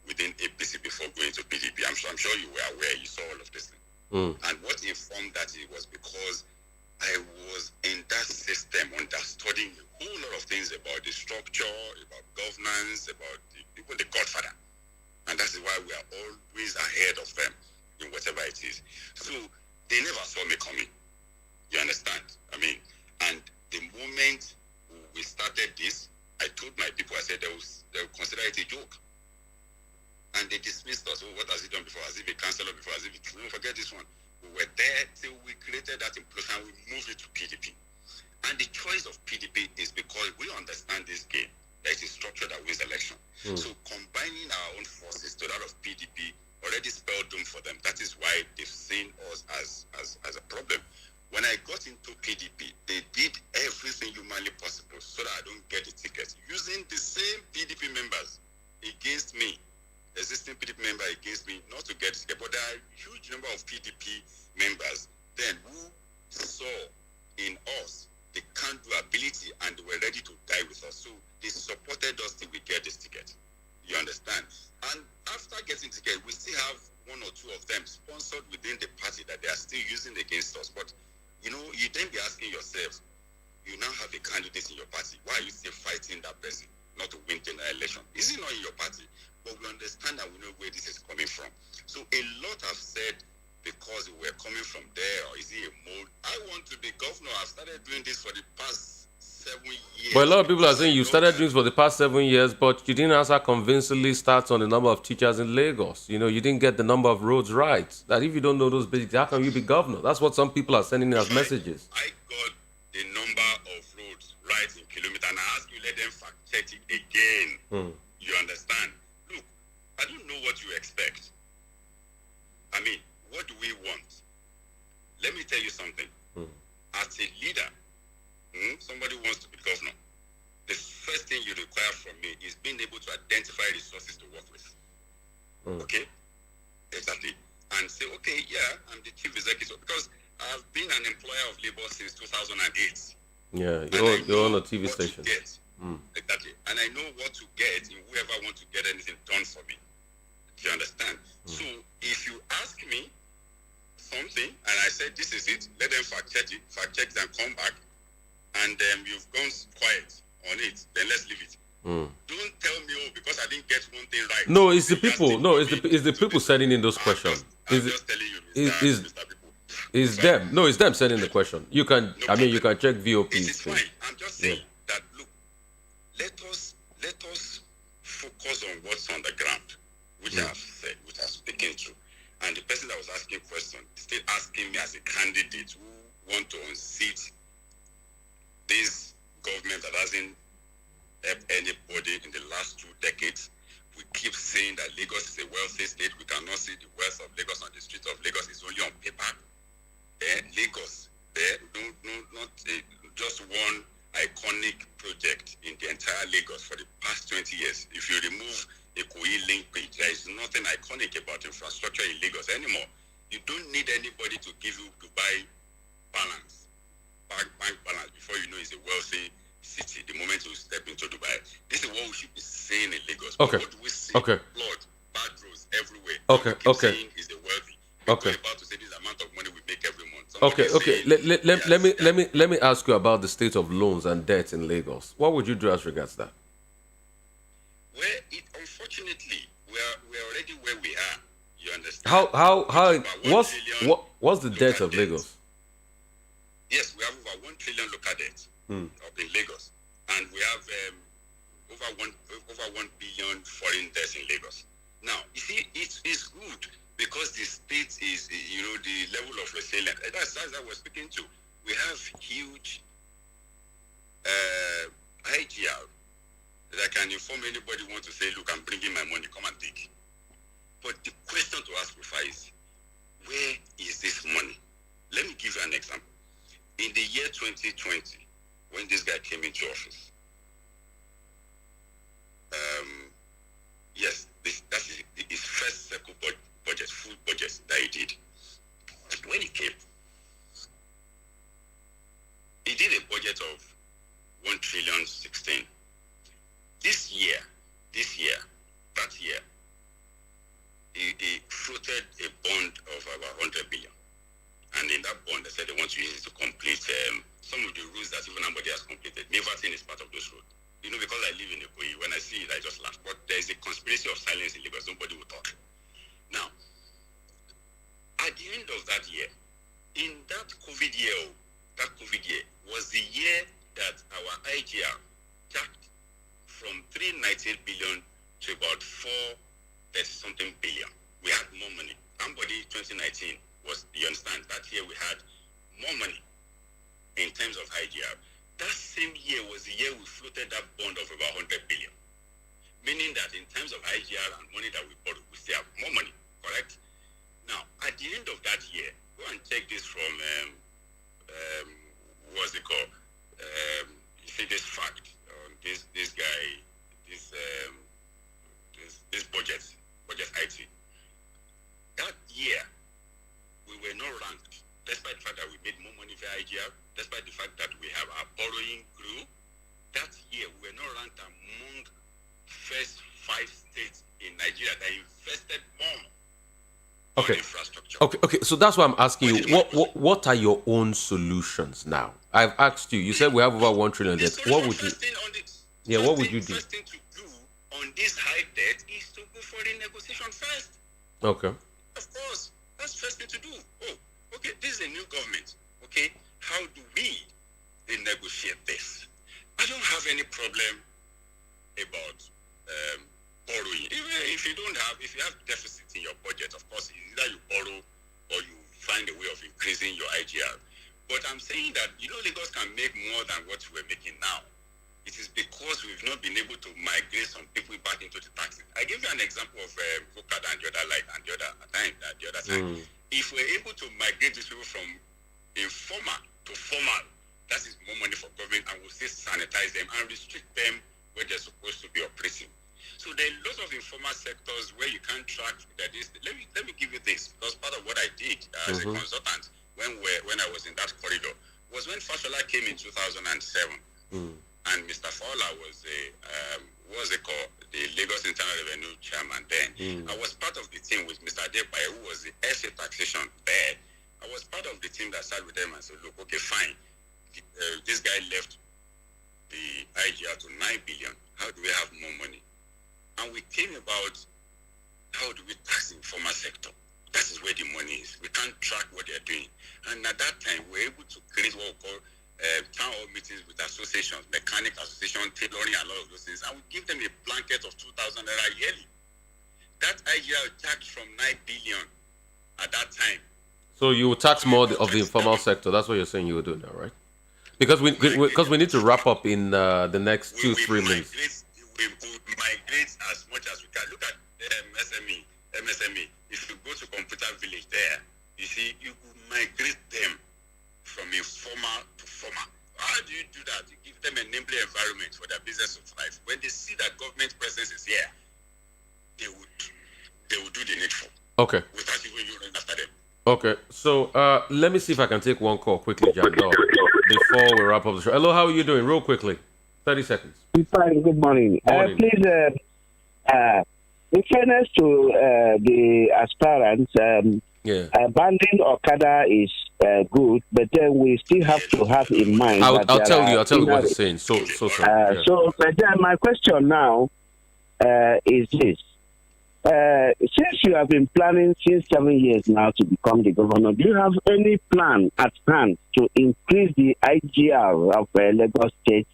within APC before going to PDP. I'm sure you were aware. You saw all of this thing. And what informed that it was because I was in that system understanding a whole lot of things about the structure, about governance, about even the Godfather. And that is why we are always ahead of them in whatever it is. So they never saw me coming. You understand? I mean, and the moment we started this, I told my people, I said they will consider it a joke. And they dismissed us. Oh, what has he done before? As if a councillor before, as if it, don't forget this one. We were there till we created that implosion and we moved it to PDP. And the choice of PDP is because we understand this game. There is a structure that wins election. So combining our own forces to that of PDP already spelled doom for them. That is why they've seen us as a problem. When I got into PDP, they did everything humanly possible so that I don't get the ticket, using the same PDP members against me, existing PDP member against me, not to get the ticket. But there are a huge number of PDP members then who saw in us the can-do ability and they were ready to die with us. So they supported us till we get this ticket. You understand? And after getting ticket, we still have one or two of them sponsored within the party that they are still using against us. But you know, you then be asking yourself, you now have a candidate in your party. Why are you still fighting that person not to win the election? Is he not in your party? But we understand and we know where this is coming from. So a lot have said because we were coming from there, or is he a mold? I want to be governor. I've started doing this for the past 7 years. But a lot of people are saying you started doing this for the past 7 years, but you didn't answer convincingly stats on the number of teachers in Lagos. You know, you didn't get the number of roads right. That if you don't know those basics, how can you be governor? That's what some people are sending in as messages. I got the number of roads right in kilometer, and I ask you, let them fact check it again. You understand? Look, I don't know what you expect. I mean, what do we want? Let me tell you something. As a leader, somebody wants to be governor, the first thing you require from me is being able to identify resources to work with. Okay? Exactly. And say, okay, yeah, I'm the chief executive, because I've been an employer of labor since 2008. Yeah, you're on a TV station. Exactly. And I know what to get in whoever wants to get anything done for me. Do you understand? So if you ask me something and I said, this is it, let them fact check it and come back, and you've gone quiet on it, then let's leave it. Don't tell me, oh, because I didn't get one thing right. No, it's the people. No, it's the people sending in those questions. I'm just telling you, Mr. People. It's them. No, it's them sending the question. You can, you can check VOPs. It is fine. I'm just saying that, look, let us focus on what's on the ground, which I have said, which I've spoken to. And the person that was asking questions still asking me as a candidate who want to unseat this government that hasn't helped anybody in the last 2 decades. We keep saying that Lagos is a wealthy state. We cannot see the wealth of Lagos on the streets of Lagos. It's only on paper. Lagos, not just one iconic project in the entire Lagos for the past 20 years. If you remove a Koyi link bridge, there is nothing iconic about infrastructure in Lagos anymore. You don't need anybody to give you Dubai balance, bank balance, before you know it's a wealthy city. The moment you step into Dubai, this is what we should be saying in Lagos. Okay. What do we see? Okay. Blood, bad roads everywhere. Okay. What we keep Okay. saying is the wealthy. Okay. We're about to say this amount of money we make every month. Somebody Okay. saying, Let me ask you about the state of loans and debt in Lagos. What would you do as regards that? Unfortunately, we're already where we are. You understand? What's the debt of Lagos? Yes, we have over 1 trillion local debt up in Lagos, and we have over 1 billion foreign debts in Lagos. Now, you see, it's good because the state is, the level of resilience. That's that we're speaking to. We have huge IGR that I can inform anybody who wants to say, look, I'm bringing my money, come and take. But the question to ask is, where is this money? Let me give you an example. In the year 2020, when this guy came into office, floated a bond of about 100 billion. And in that bond, they said they want to use it to complete some of the routes that even nobody has completed. Neverton is part of those roads. You know, because I live in Ikoyi, when I see it, I just laugh. But there is a conspiracy of silence in Lagos. Nobody will talk. Now, at the end of that year, in that COVID year was the year that our IGR jacked from 398 billion to about 430-something billion. We had more money. Somebody 2019 was, you understand, that year we had more money in terms of IGR. That same year was the year we floated that bond of about 100 billion. Meaning that in terms of IGR and money that we borrowed, we still have more money, correct? Now, at the end of that year, go and check this from, what's it called? You see this fact, this guy, this budget IT. That year, we were not ranked, despite the fact that we made more money via IGR, despite the fact that we have our borrowing grew. That year, we were not ranked among first 5 states in Nigeria that invested more on infrastructure. Okay. So that's why I'm asking you, what are your own solutions now? I've asked you. You said we have over 1 trillion debt. What would you? What would you do? The first thing to do on this high debt is to go for renegotiation first. Okay. Of course, that's the first thing to do. Oh, okay, this is a new government. Okay, how do we renegotiate this? I don't have any problem about borrowing. If you have deficit in your budget, of course, either you borrow or you find a way of increasing your IGR. But I'm saying that, Lagos can make more than what we're making now. It is because we've not been able to migrate some people back into the taxes. I give you an example of Vokad and the other time. If we're able to migrate these people from informal to formal, that is more money for government, and we'll still sanitize them and restrict them where they're supposed to be operating. So there are lots of informal sectors where you can't track that. Let me give you this, because part of what I did as a consultant when I was in that corridor was when Fashola came in 2007. And Mr. Fowler was the Lagos Internal Revenue Chairman then. I was part of the team with Mr. Adebayo, who was the SA taxation there. I was part of the team that sat with them and said, look, okay, fine. This guy left the IGR to 9 billion. How do we have more money? And we came about, how do we tax the informal sector? That is where the money is. We can't track what they're doing. And at that time, we were able to create what we call town hall meetings with associations, mechanic association, tailoring, and all of those things. And we give them a blanket of 2,000 naira yearly. That IGR taxed from 9 billion at that time. So you will tax more of the informal sector. That's what you're saying you will do now, right? Because we need to wrap up in the next 2-3 minutes. We migrate as much as we can. Look at MSME. If you go to Computer Village there, you see, you migrate them from informal to formal. How do you do that? You give them a enabling environment for their business to thrive. When they see that government presence is here, they would do the needful. Okay. Without even you running after them. Okay. So let me see if I can take one call quickly, Jandor, before we wrap up the show. Hello, how are you doing? Real quickly. 30 seconds. Fine. Good morning. Please, in fairness to the aspirants, banding Okada is good, but then we still have to have in mind. I'll tell you what he's saying. So, but then my question now is this: since you have been planning since 7 years now to become the governor, do you have any plan at hand to increase the IGR of Lagos State?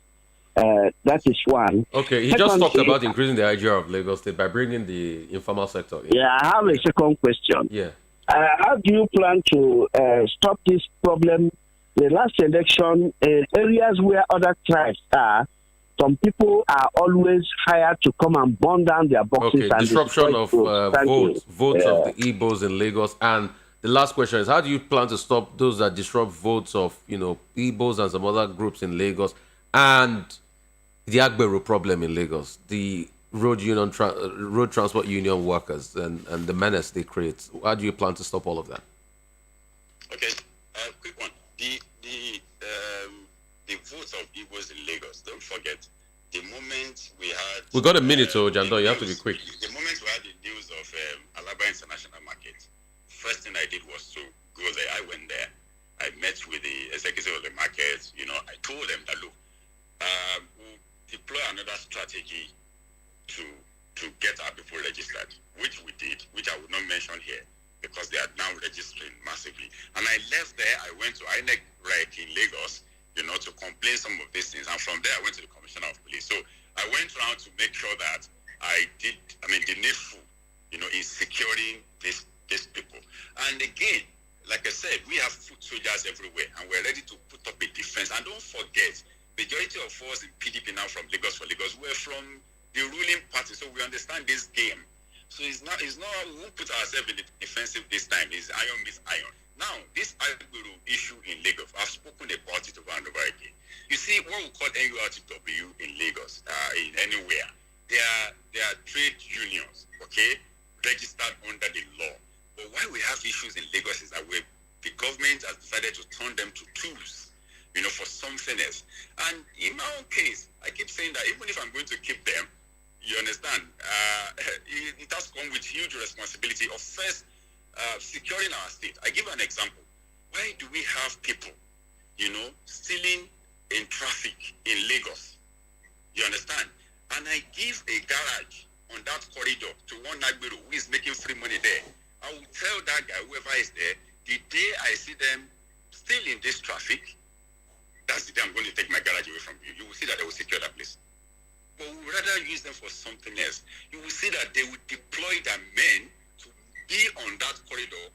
That is one. Okay, he just talked about increasing the IGR of Lagos State by bringing the informal sector in. Yeah, I have a second question. Yeah. How do you plan to stop this problem? The last election, areas where other tribes are, some people are always hired to come and burn down their boxes. Okay, and disruption of votes of the Igbos in Lagos. And the last question is, how do you plan to stop those that disrupt votes of, Igbos and some other groups in Lagos, and the Agbero problem in Lagos, the road transport union workers and the menace they create? How do you plan to stop all of that? Okay, quick one. The votes of Igbos in Lagos, don't forget, the moment we had... We got a minute, Jandor, you have to be quick. The moment we had the news of Alaba International Market, first thing I did was to go there. I went there. I met with the executive of the market. I told them that, look, we'll deploy another strategy to get our people registered, which we did, which I would not mention here because they are now registering massively. And I left there. I went to INEC in Lagos, to complain some of these things. And from there, I went to the Commissioner of Police. So I went around to make sure that I did, the needful, in securing these people. And again, like I said, we have foot soldiers everywhere, and we're ready to put up a defense. And don't forget, majority of us in PDP now from Lagos, we're from the ruling party, so we understand this game. So it's not we won't put ourselves in the defensive this time. It's iron meets iron. Now, this Agbero issue in Lagos, I've spoken about it over and over again. You see, what we call NURTW in Lagos, in anywhere, they are trade unions, okay, registered under the law. But why we have issues in Lagos is that the government has decided to turn them to tools, for something else. And in my own case, I keep saying that even if I'm going to keep them, you understand, it has come with huge responsibility of first securing our state. I give an example. Why do we have people, stealing in traffic in Lagos? You understand? And I give a garage on that corridor to one Agbero who is making free money there. I will tell that guy, whoever is there, the day I see them still in this traffic, that's the day I'm going to take my garage away from you. You will see that they will secure that place. But we would rather use them for something else. You will see that they will deploy their men to be on that corridor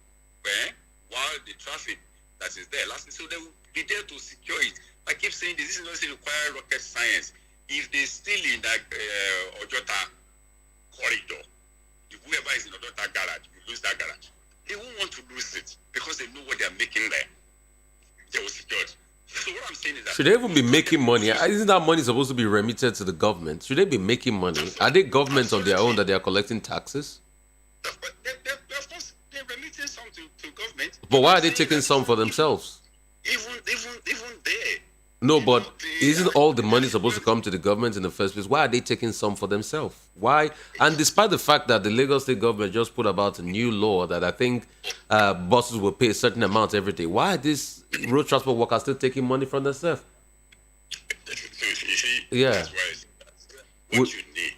while the traffic that is there lasting. So they will be there to secure it. I keep saying this is not require rocket science. If they still in that Ojota corridor, if whoever is in Ojota garage, you lose that garage. They won't want to lose it because they know what they are making there. They will secure it. So what I'm saying is that should they even be making money? Isn't that money supposed to be remitted to the government? Should they be making money? Are they governments on their own that they are collecting taxes? Of course, they're remitting some to government. But why are they taking some for themselves? Even there. No, but isn't all the money supposed to come to the government in the first place? Why are they taking some for themselves? Why? And despite the fact that the Lagos State government just put about a new law that I think buses will pay a certain amount every day, why are these road transport workers still taking money from themselves? So you see, yeah. That's why what you need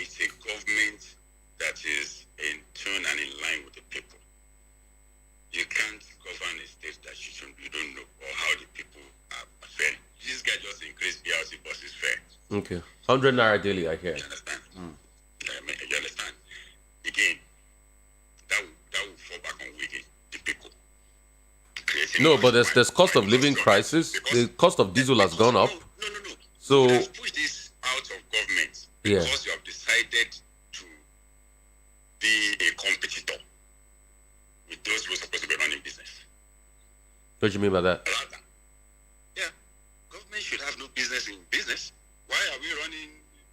is a government that is in tune and in line with the people. You can't govern a state that you don't know or how the people are faring. This guy just increased BRT buses fare. Okay. 100 naira daily, I hear. You understand? You understand? Again, that will fall back on the people. No, but there's cost of living crisis. The cost of diesel has gone up. No. So you have pushed this out of government because you have decided to be a competitor with those who are supposed to be running business. What do you mean by that? Yeah, government should have no business in business. Why are we running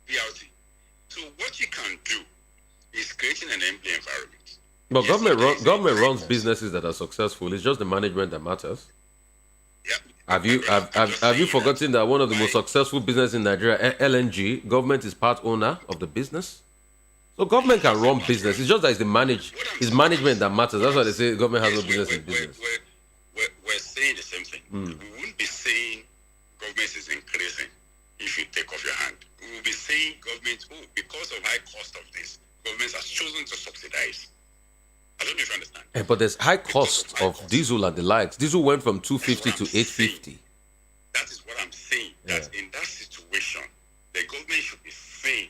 BRT? So what you can do is creating an enabling environment. But yes, government runs businesses that are successful. It's just the management that matters. Yeah. Have you forgotten that one of the most successful businesses in Nigeria, LNG, government is part owner of the business? So government can run business. It's just that it's management that matters. That's why they say government has no business in business. We're saying the same thing. We wouldn't be saying government is increasing if you take off your hand. We will be saying government, because of high cost of this, government has chosen to subsidize. I don't know if you understand. But there's high cost of diesel and the likes. Diesel went from 250 to 850. That is what I'm saying. That in that situation, the government should be saying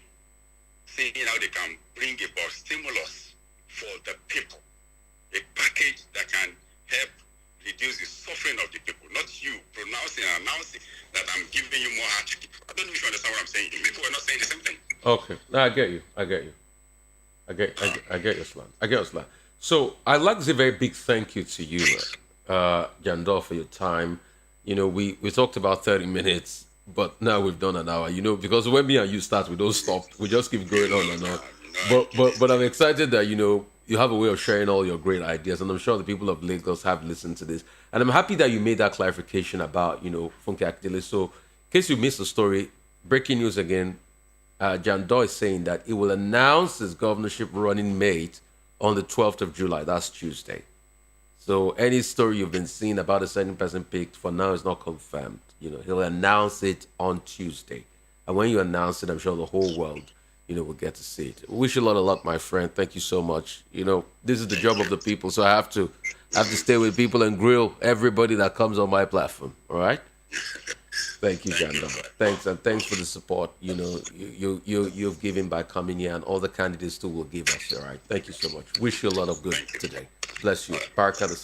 how they can bring about stimulus for the people. A package that can help reduce the suffering of the people. Not you pronouncing and announcing that I'm giving you more hardship. I don't know if you understand what I'm saying. People are not saying the same thing. Okay. No, I get you. I get your slant. So I'd like to say a very big thank you to you, Jandor, for your time. We talked about 30 minutes, but now we've done an hour, because when me and you start, we don't stop. We just keep going on and on. But I'm excited that, you have a way of sharing all your great ideas, and I'm sure the people of Lagos have listened to this. And I'm happy that you made that clarification about, Funke Akindele. So in case you missed the story, breaking news again, Jandor is saying that he will announce his governorship running mate on the 12th of July. That's Tuesday. So any story you've been seeing about a certain person picked for now is not confirmed. He'll announce it on Tuesday. And when you announce it, I'm sure the whole world, will get to see it. Wish you a lot of luck, my friend. Thank you so much. This is the job of the people, so I have to stay with people and grill everybody that comes on my platform. All right? Thank you, Jandor. Thanks, and thanks for the support. You've given by coming here, and all the candidates too will give us. All right. Thank you so much. Wish you a lot of good today. Bless you. Baraka the